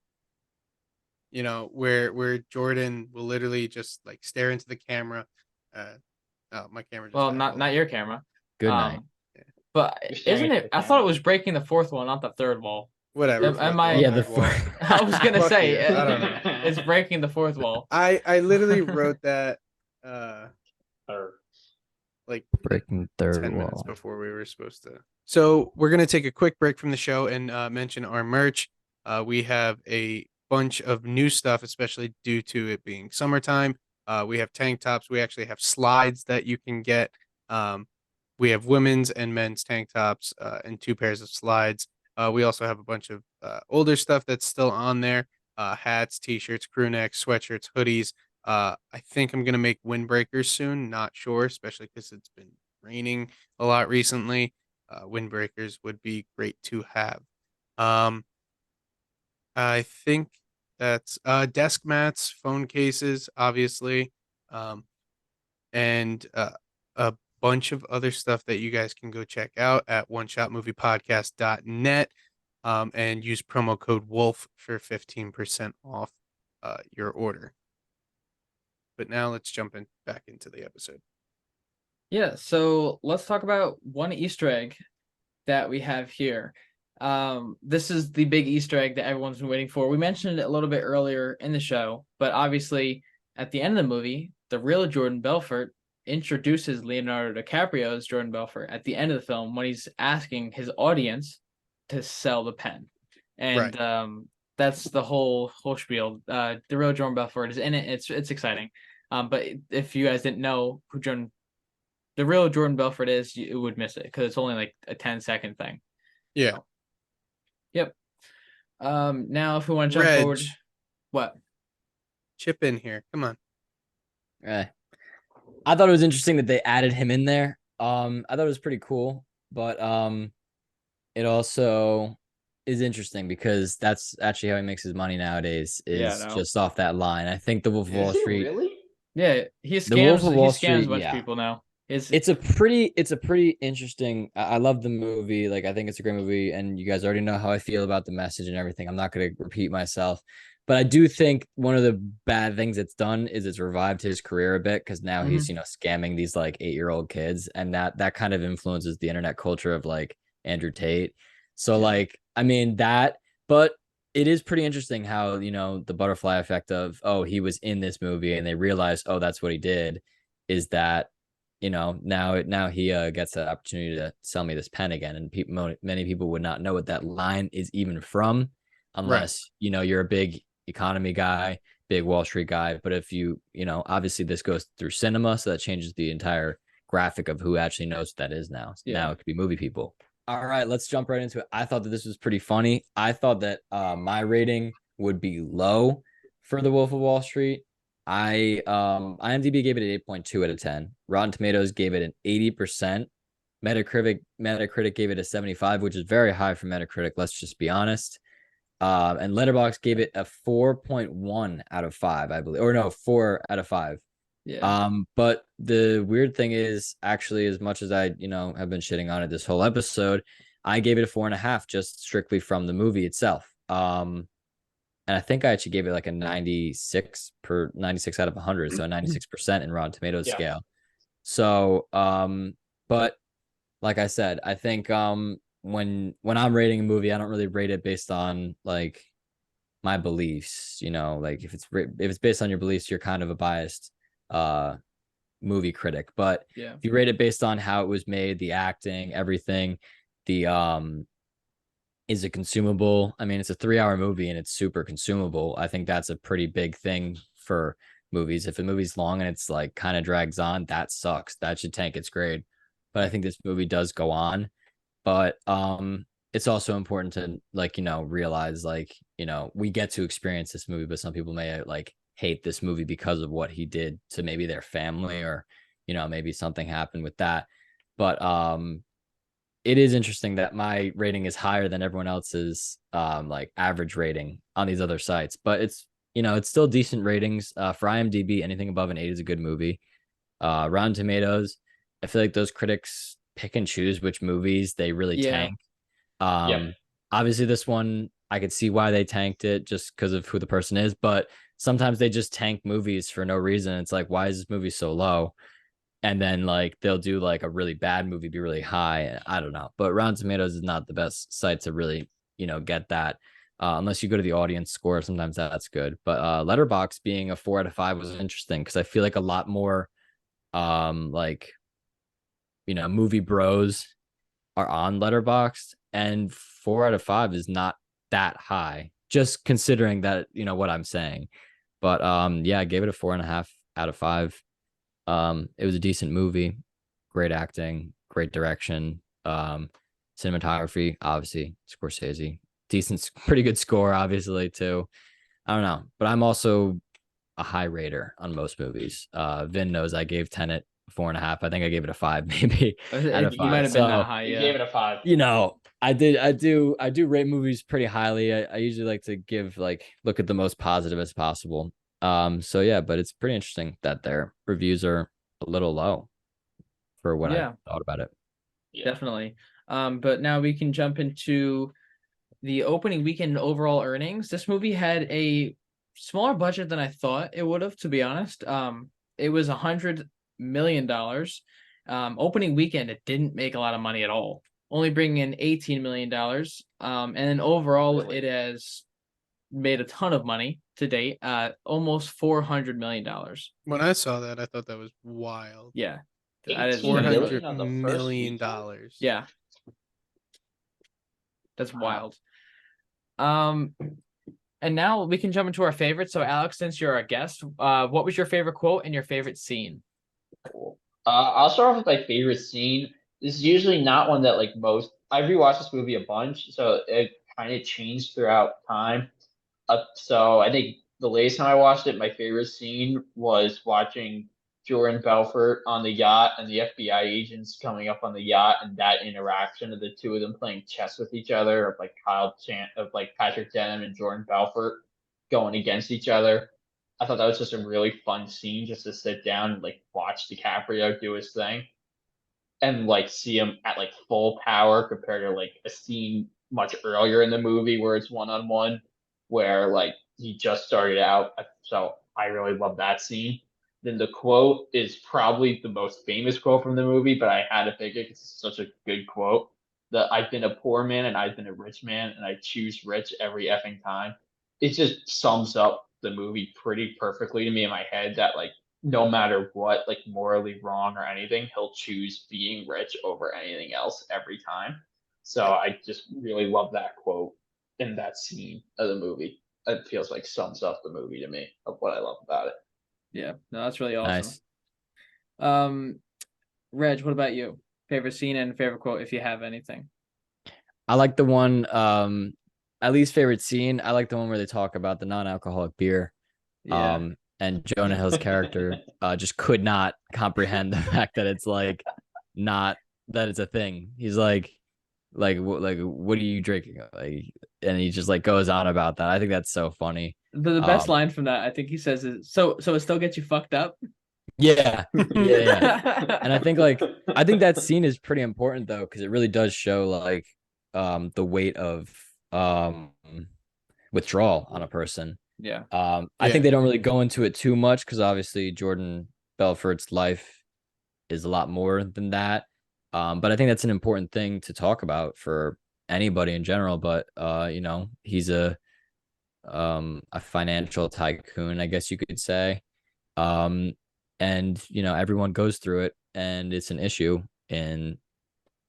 where Jordan will literally just like stare into the camera. Oh, my camera just Well, died. Hold not on. your camera. Good night. But You're staring isn't into it? the I thought it camera. was breaking the fourth wall, not the third wall. Whatever. Am fuck I- wall, Yeah, the third wall. I was gonna Fuck say you. I don't know. it's breaking the fourth wall. I literally wrote that Or like Breaking third 10 minutes wall. before we were supposed to. So we're gonna take a quick break from the show and mention our merch. We have a bunch of new stuff, especially due to it being summertime. We have tank tops. We actually have slides that you can get. We have women's and men's tank tops and 2 pairs of slides. We also have a bunch of older stuff that's still on there: hats, t-shirts, crew necks, sweatshirts, hoodies. I think I'm gonna make windbreakers soon. Not sure, especially because it's been raining a lot recently. Windbreakers would be great to have. Um, I think that's desk mats, phone cases, obviously, um, and a bunch of other stuff that you guys can go check out at oneshotmoviepodcast.net. and use promo code WOLF for 15% off your order. But now let's jump back into the episode. Yeah, so let's talk about one Easter egg that we have here. This is the big Easter egg that everyone's been waiting for. We mentioned it a little bit earlier in the show, but obviously at the end of the movie, the real Jordan Belfort introduces Leonardo DiCaprio as Jordan Belfort at the end of the film when he's asking his audience to sell the pen. And that's the whole spiel. The real Jordan Belfort is in it. It's exciting. But if you guys didn't know who the real Jordan Belfort is, you would miss it because it's only like a 10-second thing. Yeah. Yep. Now if we want to jump forward, what? Chip in here. Come on. I thought it was interesting that they added him in there. I thought it was pretty cool, but it also is interesting because that's actually how he makes his money nowadays is just off that line. I think the Wolf of Wall Street. Really? Yeah, he scams. The Wolf of Wall Street, a bunch of people now. It's a pretty interesting. I love the movie. Like, I think it's a great movie, and you guys already know how I feel about the message and everything. I'm not going to repeat myself, but I do think one of the bad things it's done is it's revived his career a bit because now he's scamming these like 8-year-old kids, and that kind of influences the internet culture of like Andrew Tate. So like, I mean that, but it is pretty interesting how the butterfly effect of he was in this movie and they realized that's what he did, is that now he gets the opportunity to sell me this pen again, and many people would not know what that line is even from unless you're a big economy guy, big Wall Street guy. But if obviously this goes through cinema, so that changes the entire graphic of who actually knows what that is now. Now it could be movie people. All right, let's jump right into it. I thought that this was pretty funny. I thought that my rating would be low for The Wolf of Wall Street. IMDb gave it an 8.2 out of 10. Rotten Tomatoes gave it an 80%. Metacritic gave it a 75, which is very high for Metacritic, let's just be honest. And Letterboxd gave it a 4.1 out of 5, I believe. Or no, 4 out of 5. Yeah. But the weird thing is, actually, as much as I, have been shitting on it this whole episode, I gave it a 4.5 just strictly from the movie itself. And I think I actually gave it like a 96 out of 100, so a 96% in Rotten Tomatoes scale. So, but like I said, I think when I'm rating a movie, I don't really rate it based on like my beliefs. Like if it's based on your beliefs, you're kind of a biased movie critic. But if you rate it based on how it was made, the acting, everything, is it consumable? I mean, it's a 3-hour movie and it's super consumable. I think that's a pretty big thing for movies. If a movie's long and it's like kind of drags on, that sucks. That should tank its grade. But I think this movie does go on. But it's also important to realize we get to experience this movie, but some people may hate this movie because of what he did to maybe their family, or maybe something happened with that. But it is interesting that my rating is higher than everyone else's average rating on these other sites, but it's still decent ratings. For IMDb, anything above an 8 is a good movie. Rotten Tomatoes, I feel like those critics pick and choose which movies they really tank. Obviously this one, I could see why they tanked it just because of who the person is, but sometimes they just tank movies for no reason. It's like, why is this movie so low? And then they'll do a really bad movie be really high. I don't know, but Rotten Tomatoes is not the best site to really get that, unless you go to the audience score. Sometimes that's good, but Letterboxd being a 4 out of 5 was interesting because I feel like a lot more movie bros are on Letterboxd, and 4 out of 5 is not that high, just considering that what I'm saying. But I gave it a 4.5 out of 5. It was a decent movie, great acting, great direction, cinematography, obviously Scorsese, pretty good score, obviously too. I don't know, but I'm also a high rater on most movies. Vin knows I gave Tenet 4.5. I think I gave it a 5, maybe out of 5. You might have been that high. You gave it a 5. I do rate movies pretty highly. I usually like to give look at the most positive as possible. But it's pretty interesting that their reviews are a little low for what I thought about it. Definitely. But now we can jump into the opening weekend overall earnings, this movie had a smaller budget than I thought it would have, to be honest. It was $100 million. Opening weekend, it didn't make a lot of money at all, only bringing in $18 million. And then overall, Really? it has made a ton of money to date, almost $400 million. When I saw that, I thought that was wild. Yeah, that is 18 really million on the $400 first million weekend? dollars. yeah, that's Wow. wild. And now we can jump into our favorites. So, Alex, since you're a guest, what was your favorite quote and your favorite scene? Cool. I'll start off with my favorite scene. This is usually not one that like most. I rewatched this movie a bunch, so it kind of changed throughout time. So I think the latest time I watched it, my favorite scene was watching Jordan Belfort on the yacht and the FBI agents coming up on the yacht, and that interaction of the two of them playing chess with each other, of like Patrick Denham and Jordan Belfort going against each other. I thought that was just a really fun scene just to sit down and like watch DiCaprio do his thing and like see him at like full power compared to like a scene much earlier in the movie where it's one-on-one where like he just started out. So I really love that scene. Then the quote is probably the most famous quote from the movie, but I had to pick it because it's such a good quote. That I've been a poor man and I've been a rich man and I choose rich every effing time. It just sums up the movie pretty perfectly to me in my head that like no matter what, like morally wrong or anything, he'll choose being rich over anything else every time. So I just really love that quote in that scene of the movie. It feels like sums up the movie to me of what I love about it. Yeah, no, that's really awesome. Nice. Reg, what about you? Favorite scene and favorite quote, if you have anything. I like the one, at least favorite scene. I like the one where they talk about the non-alcoholic beer. Yeah. And Jonah Hill's character just could not comprehend the fact that it's like not that it's a thing. He's like what are you drinking? Like, and he just like goes on about that. I think that's so funny. The best line from that, I think he says is so it still gets you fucked up. Yeah. And I think that scene is pretty important though, because it really does show like the weight of withdrawal on a person. Yeah. I think they don't really go into it too much because obviously Jordan Belfort's life is a lot more than that. But I think that's an important thing to talk about for anybody in general. But he's a financial tycoon, I guess you could say. And everyone goes through it, and it's an issue in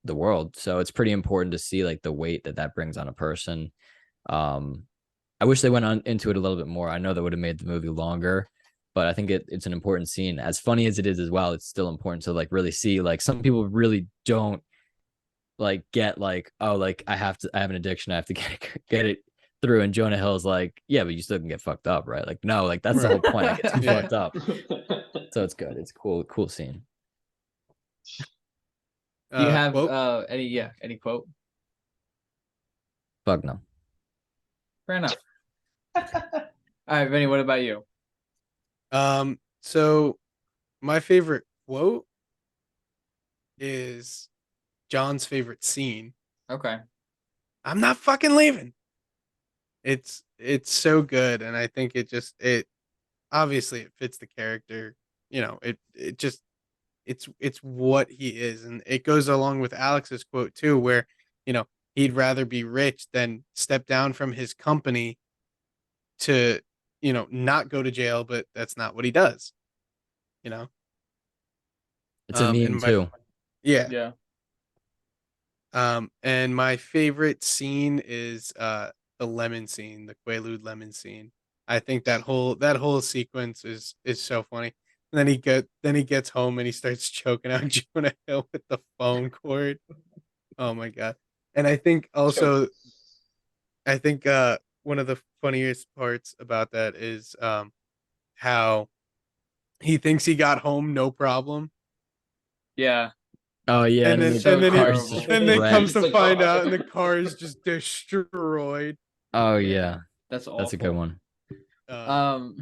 the world. So it's pretty important to see like the weight that brings on a person. I wish they went on into it a little bit more. I know that would have made the movie longer, but I think it's an important scene. As funny as it is as well, it's still important to like really see. Like some people really don't like get like, oh, like I have an addiction, I have to get it through. And Jonah Hill's like, yeah, but you still can get fucked up, right? Like, no, like that's the whole point. I get too Yeah. fucked up. So it's good. It's cool scene. Do you have quote? any quote? Fuck no. Fair enough. All right, Vinny, what about you? So my favorite quote is John's favorite scene. Okay. I'm not fucking leaving. It's so good, and I think it obviously it fits the character. It's what he is, and it goes along with Alex's quote too, where he'd rather be rich than step down from his company to not go to jail, but that's not what he does. It's a meme too. Yeah. And my favorite scene is the lemon scene, the Quaalude lemon scene. I think that whole sequence is so funny. And then he gets home and he starts choking out Jonah Hill with the phone cord. Oh my god. And I think also one of the funniest parts about that is how he thinks he got home no problem. Yeah. Oh yeah, And then so car's terrible. just and then wrecked. comes to It's like, find oh. out and the car is just destroyed. Oh yeah, That's awful. that's a good one. But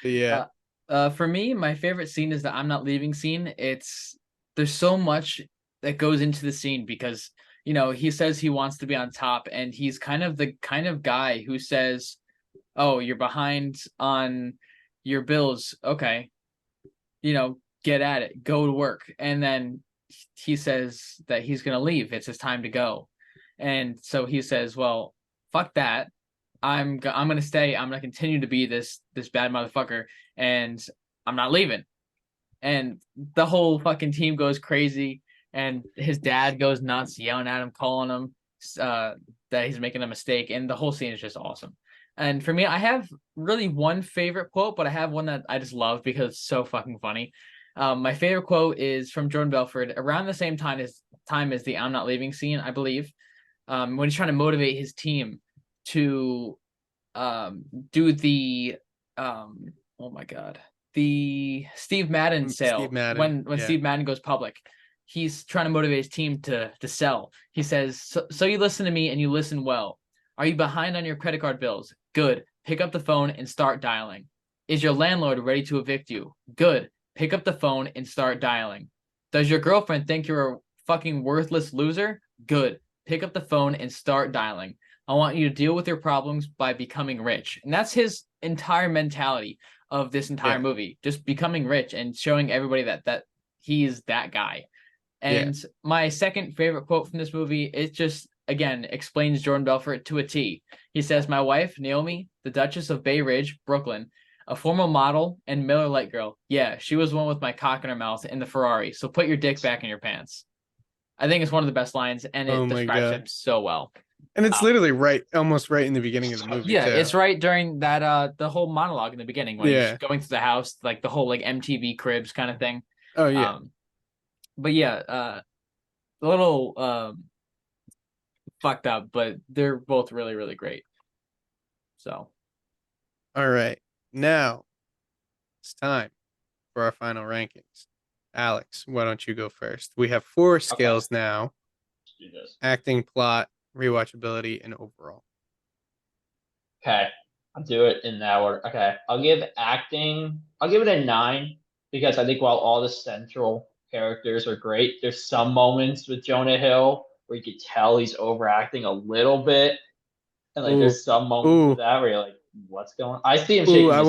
yeah. For me, my favorite scene is the I'm not leaving scene. There's so much that goes into the scene because he says he wants to be on top, and he's kind of the kind of guy who says, "Oh, you're behind on your bills. Okay, get at it, go to work." And then he says that he's gonna leave. It's his time to go, and so he says, "Well, fuck that. I'm gonna stay. I'm gonna continue to be this bad motherfucker, and I'm not leaving." And the whole fucking team goes crazy, and his dad goes nuts, yelling at him, calling him that he's making a mistake, and the whole scene is just awesome. And for me, I have really one favorite quote, but I have one that I just love because it's so fucking funny. My favorite quote is from Jordan Belfort around the same time as the "I'm not leaving" scene, I believe. When he's trying to motivate his team to do the oh my god, the Steve Madden sale. Steve Madden, When Steve Madden goes public, he's trying to motivate his team to sell. He says, so you listen to me and you listen well. Are you behind on your credit card bills? Good. Pick up the phone and start dialing. Is your landlord ready to evict you? Good. Pick up the phone and start dialing. Does your girlfriend think you're a fucking worthless loser? Good. Pick up the phone and start dialing. I want you to deal with your problems by becoming rich. And that's his entire mentality of this entire movie, just becoming rich and showing everybody that he's that guy. And my second favorite quote from this movie, it just, again, explains Jordan Belfort to a T. He says, "My wife, Naomi, the Duchess of Bay Ridge, Brooklyn, a former model and Miller Lite girl. Yeah, she was the one with my cock in her mouth in the Ferrari. So put your dick back in your pants." I think it's one of the best lines, and it describes him so well. And it's literally almost right in the beginning of the movie. Yeah, too. it's right during that the whole monologue in the beginning when he's going through the house, like the whole like MTV Cribs kind of thing. Oh yeah. But yeah, a little fucked up, but they're both really, really great. So all right. Now it's time for our final rankings. Alex, why don't you go first? We have 4 scales now. Let's do this. Acting, plot, rewatchability, and overall. Okay, I'll do it in that order. Okay, I'll give acting, I'll give it a 9 because I think while all the central characters are great, there's some moments with Jonah Hill where you could tell he's overacting a little bit, and like there's some moments with that where you're like, what's going on? I see him shaking his head. I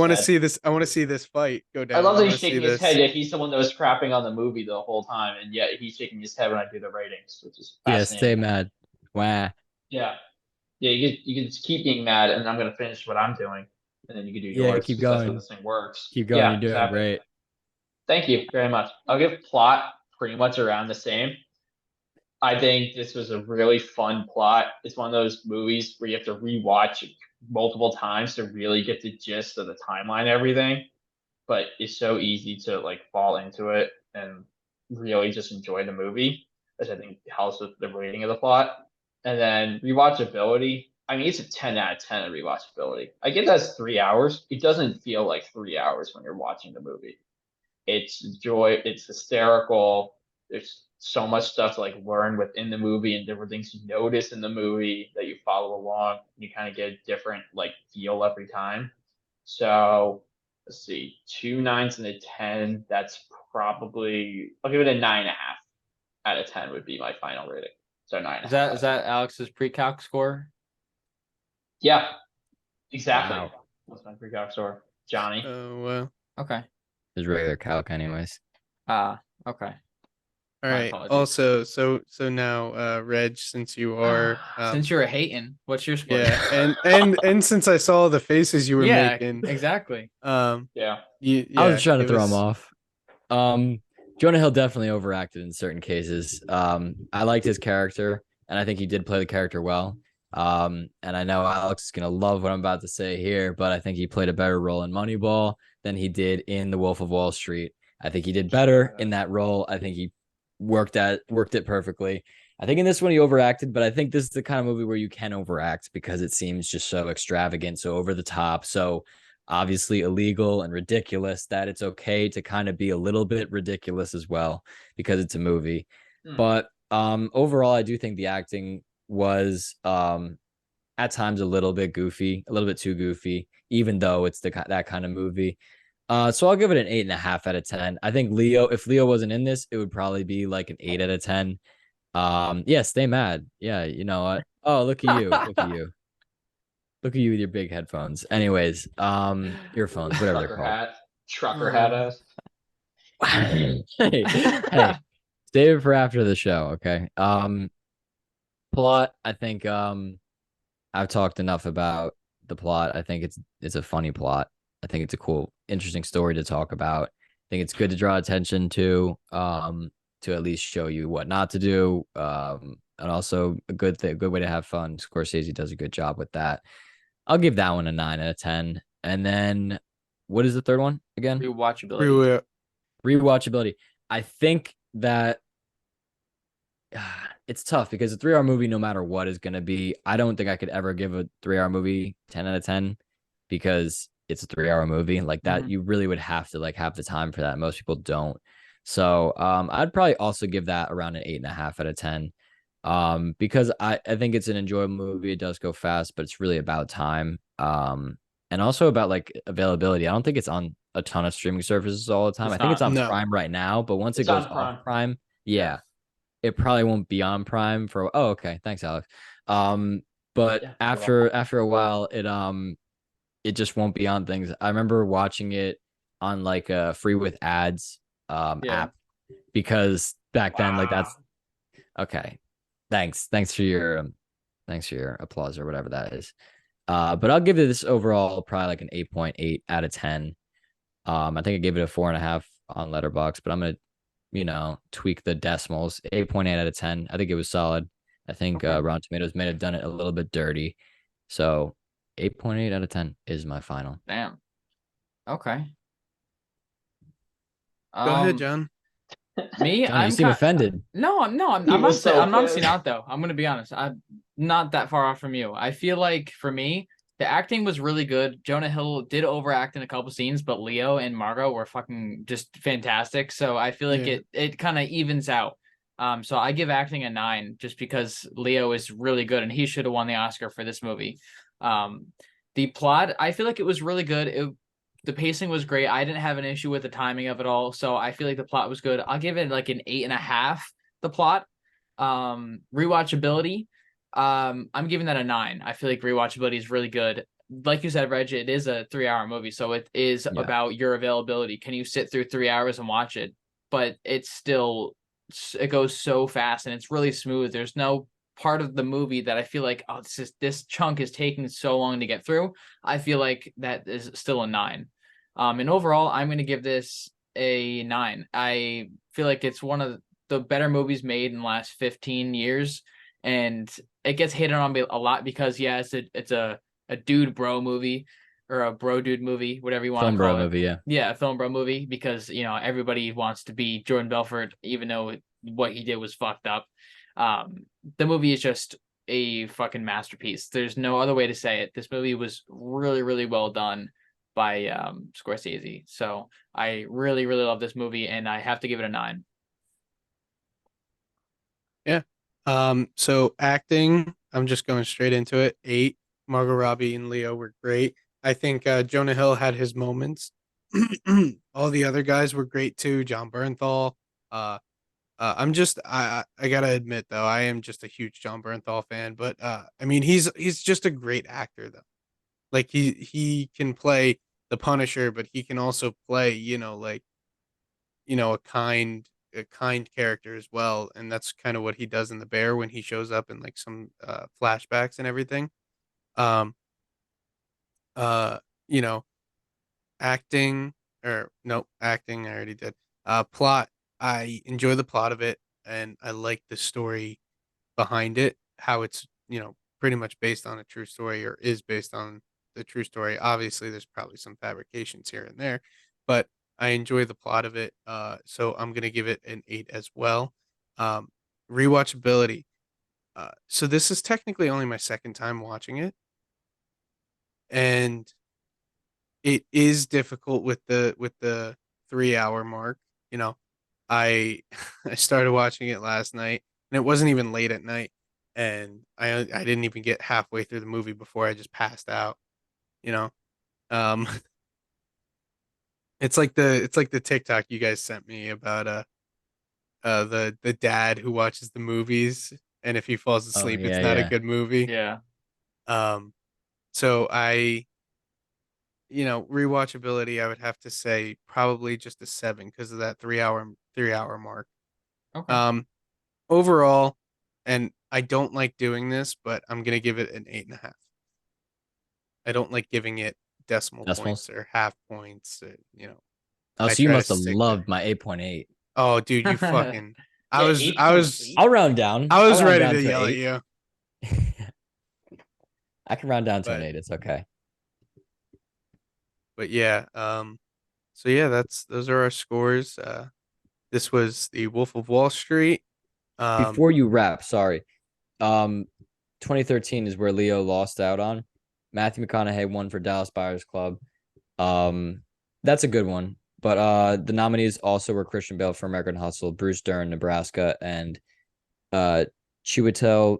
want to see this fight go down. I love that he's shaking his head, yet he's the one that was crapping on the movie the whole time, and yet he's shaking his head when I do the ratings, which is fascinating. Yeah, stay mad. Wah. Yeah. You can just keep being mad, and I'm gonna finish what I'm doing, and then you can do yours. Keep That's going. how this thing works. Keep going. You're doing great. Thank you very much. I'll give plot pretty much around the same. I think this was a really fun plot. It's one of those movies where you have to rewatch it multiple times to really get the gist of the timeline and everything. But it's so easy to like fall into it and really just enjoy the movie, which I think helps with the rating of the plot. And then rewatchability. I mean, it's a 10 out of 10 of rewatchability. I give that 3 hours. It doesn't feel like 3 hours when you're watching the movie. It's joy. It's hysterical. There's so much stuff to like learn within the movie and different things you notice in the movie that you follow along. You kind of get a different like feel every time. So let's see, 2 9s and a 10. That's probably, I'll give it a 9.5 out of 10 would be my final rating. So 9. Is that Alex's pre-calc score? Yeah, exactly. Wow. That's my pre-calc score. Johnny. Oh well. Okay. His regular calc, anyways. Okay. All right. apologies. Also, so now, Reg, since you are Since you're a hating, what's your score? yeah, and since I saw the faces you were making, exactly. Yeah. I was just trying to throw him off. Jonah Hill definitely overacted in certain cases. I liked his character, and I think he did play the character well. And I know Alex is gonna love what I'm about to say here, but I think he played a better role in Moneyball than he did in The Wolf of Wall Street. I think he did better in that role. I think he worked it perfectly. I think in this one he overacted, but I think this is the kind of movie where you can overact because it seems just so extravagant, so over the top, so obviously illegal and ridiculous that it's okay to kind of be a little bit ridiculous as well because it's a movie. But overall, I do think the acting was at times a little bit goofy, a little bit too goofy, even though it's that kind of movie. So I'll give it an 8.5 out of 10. I think if Leo wasn't in this, it would probably be like an 8 out of 10. Yeah, stay mad. Yeah, you know what? Oh, look at you. Look at you. Look at you with your big headphones. Anyways, earphones, whatever they're Trucker called. hat. Trucker hat Oh. ass. Hey, save it for after the show, okay? Plot, I think I've talked enough about the plot. I think it's a funny plot. I think it's a cool, interesting story to talk about. I think it's good to draw attention to at least show you what not to do. And also a good thing, good way to have fun. Scorsese does a good job with that. I'll give that one a 9 out of 10. And then what is the third one again? Rewatchability. Rewatchability. I think that it's tough because a 3 hour movie, no matter what, is going to be. I don't think I could ever give a 3 hour movie 10 out of 10 because it's a 3 hour movie like that. Mhm. You really would have to like have the time for that. Most people don't. So I'd probably also give that around an 8.5 out of 10. Because I think it's an enjoyable movie. It does go fast, but it's really about time. And also about like availability. I don't think it's on a ton of streaming services all the time. I It's think it's not. on No. Prime right now, but once it It's goes on off Prime. Prime, yeah, it probably won't be on Prime for. Oh, okay. Thanks, Alex. But Yeah, you're welcome. after a while, it just won't be on things. I remember watching it on like a free with ads Yeah. app because back then like Wow. that's okay. Thanks for your applause or whatever that is. But I'll give it this overall probably like an 8.8 out of 10. I think I gave it a 4.5 on Letterboxd, but I'm gonna tweak the decimals. 8.8 out of 10. I think it was solid. I think Okay. Rotten Tomatoes may have done it a little bit dirty. So 8.8 out of 10 is my final. Damn. Okay. Go ahead, John. Me, Johnny, you seem offended. No, He I'm not was so I'm not pissed. saying out though. I'm gonna be honest. I'm not that far off from you. I feel like for me, the acting was really good. Jonah Hill did overact in a couple scenes, but Leo and Margot were fucking just fantastic. So I feel like Yeah. it kind of evens out. So I give acting a 9 just because Leo is really good and he should have won the Oscar for this movie. Um, the plot, I feel like it was really good. The pacing was great. I didn't have an issue with the timing of it all, so I feel like the plot was good. I'll give it like an 8.5. The plot, rewatchability, I'm giving that a 9. I feel like rewatchability is really good. Like you said, Reg, it is a 3 hour movie, so it is Yeah. about your availability. Can you sit through 3 hours and watch it? But it's still, it goes so fast and it's really smooth. There's no part of the movie that I feel like, oh, this chunk is taking so long to get through. I feel like that is still a 9. And overall, I'm going to give this a 9. I feel like it's one of the better movies made in the last 15 years, and it gets hated on a lot because yeah, it's a dude bro movie or a bro dude movie, whatever you want Film to bro call it. movie, yeah. Yeah, a film bro movie because everybody wants to be Jordan Belfort, even though what he did was fucked up. The movie is just a fucking masterpiece. There's no other way to say it. This movie was really, really well done by Scorsese. So I really, really love this movie, and I have to give it a 9. Yeah. So acting, I'm just going straight into it. 8. Margot Robbie and Leo were great. I think Jonah Hill had his moments. All the other guys were great too. Jon Bernthal. Uh, I gotta admit though, I am just a huge Jon Bernthal fan. But I mean, he's just a great actor though. Like he can play the Punisher, but he can also play like a kind character as well, and that's kind of what he does in The Bear when he shows up in like some flashbacks and everything. Um uh you know acting or no acting I already did. Plot, I enjoy the plot of it and I like the story behind it, how it's pretty much based on a true story or is based on the true story. Obviously there's probably some fabrications here and there, but I enjoy the plot of it. So I'm gonna give it an 8 as well. um Rewatchability, so this is technically only my second time watching it, and it is difficult with the 3 hour mark. You know, I I started watching it last night, and it wasn't even late at night, and I didn't even get halfway through the movie before I just passed out. You know, um, it's like the TikTok you guys sent me about the dad who watches the movies, and if he falls asleep, it's yeah, not a yeah. good movie. Yeah. So rewatchability, I would have to say probably just a 7 because of that 3 hour mark. Okay. Overall, and I don't like doing this, but I'm gonna give it an 8.5. I don't like giving it decimal Decimals? points or half points. Oh, I so you try to must have stick to- loved my 8.8. Oh, dude, you fucking. I Yeah, was 8.8. I'll round down. I was I'll round ready down to to yell at 8. you, I can round down to an But- 8. It's okay. but yeah. So yeah, those are our scores. This was the Wolf of Wall Street. Before you wrap, sorry. 2013 is where Leo lost out on. Matthew McConaughey won for Dallas Buyers Club. That's a good one. But the nominees also were Christian Bale for American Hustle, Bruce Dern, Nebraska, and Chiwetel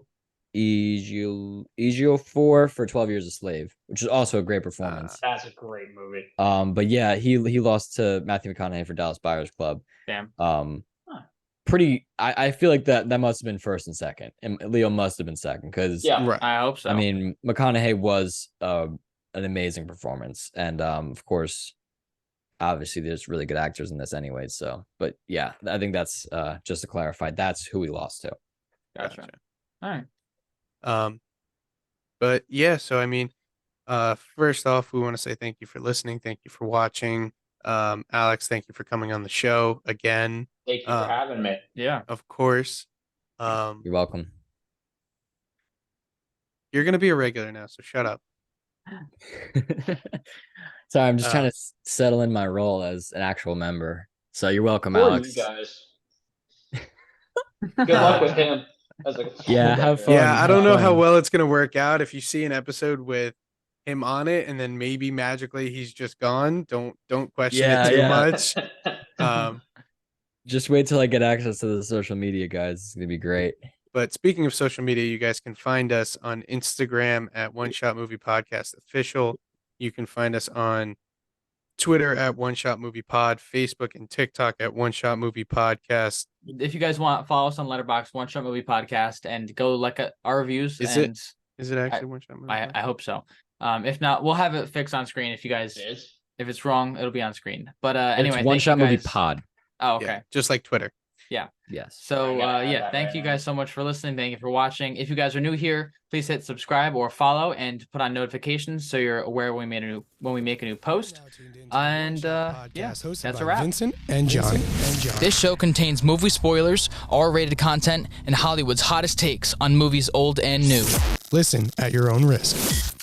Ejiofor for 12 Years a Slave, which is also a great performance. That's a great movie. But yeah, he lost to Matthew McConaughey for Dallas Buyers Club. Damn. Pretty. I feel like that must have been first and second, and Leo must have been second because Yeah. Right. I hope so. I mean McConaughey was an amazing performance, and of course, obviously there's really good actors in this anyway. So, but yeah, I think that's just to clarify, that's who he lost to. Gotcha. All right. But yeah, so I mean, first off, we want to say thank you for listening. Thank you for watching. Alex, thank you for coming on the show again. Thank you for having me. Yeah. Of course. You're welcome. You're gonna be a regular now, so shut up. Sorry, I'm just trying to settle in my role as an actual member. So you're welcome, Or Alex. you guys. Good luck with him. Yeah, have fun. Yeah, I don't know how fun. well it's gonna work out. If you see an episode with him on it, and then maybe magically he's just gone, don't question Yeah, it too yeah. much. Just wait till I get access to the social media, guys. It's gonna be great. But speaking of social media, you guys can find us on Instagram at One Shot Movie Podcast Official. You can find us on Twitter at One Shot Movie Pod, Facebook and TikTok at One Shot Movie Podcast. If you guys want, follow us on Letterboxd, One Shot Movie Podcast, and go like our reviews. Is and Is it actually One Shot Movie? I hope so. If not, we'll have it fixed on screen. If you guys, It is. if it's wrong, it'll be on screen. But anyway, It's One thank Shot you Movie guys. Pod. Oh, okay. Yeah, just like Twitter. Yes. So I gotta add yeah, that thank right you now. guys so much for listening. Thank you for watching. If you guys are new here, please hit subscribe or follow and put on notifications so you're aware when we make a new post. And yeah, that's a wrap. Vincent and Jonny. This show contains movie spoilers, R-rated content, and Hollywood's hottest takes on movies old and new. Listen at your own risk.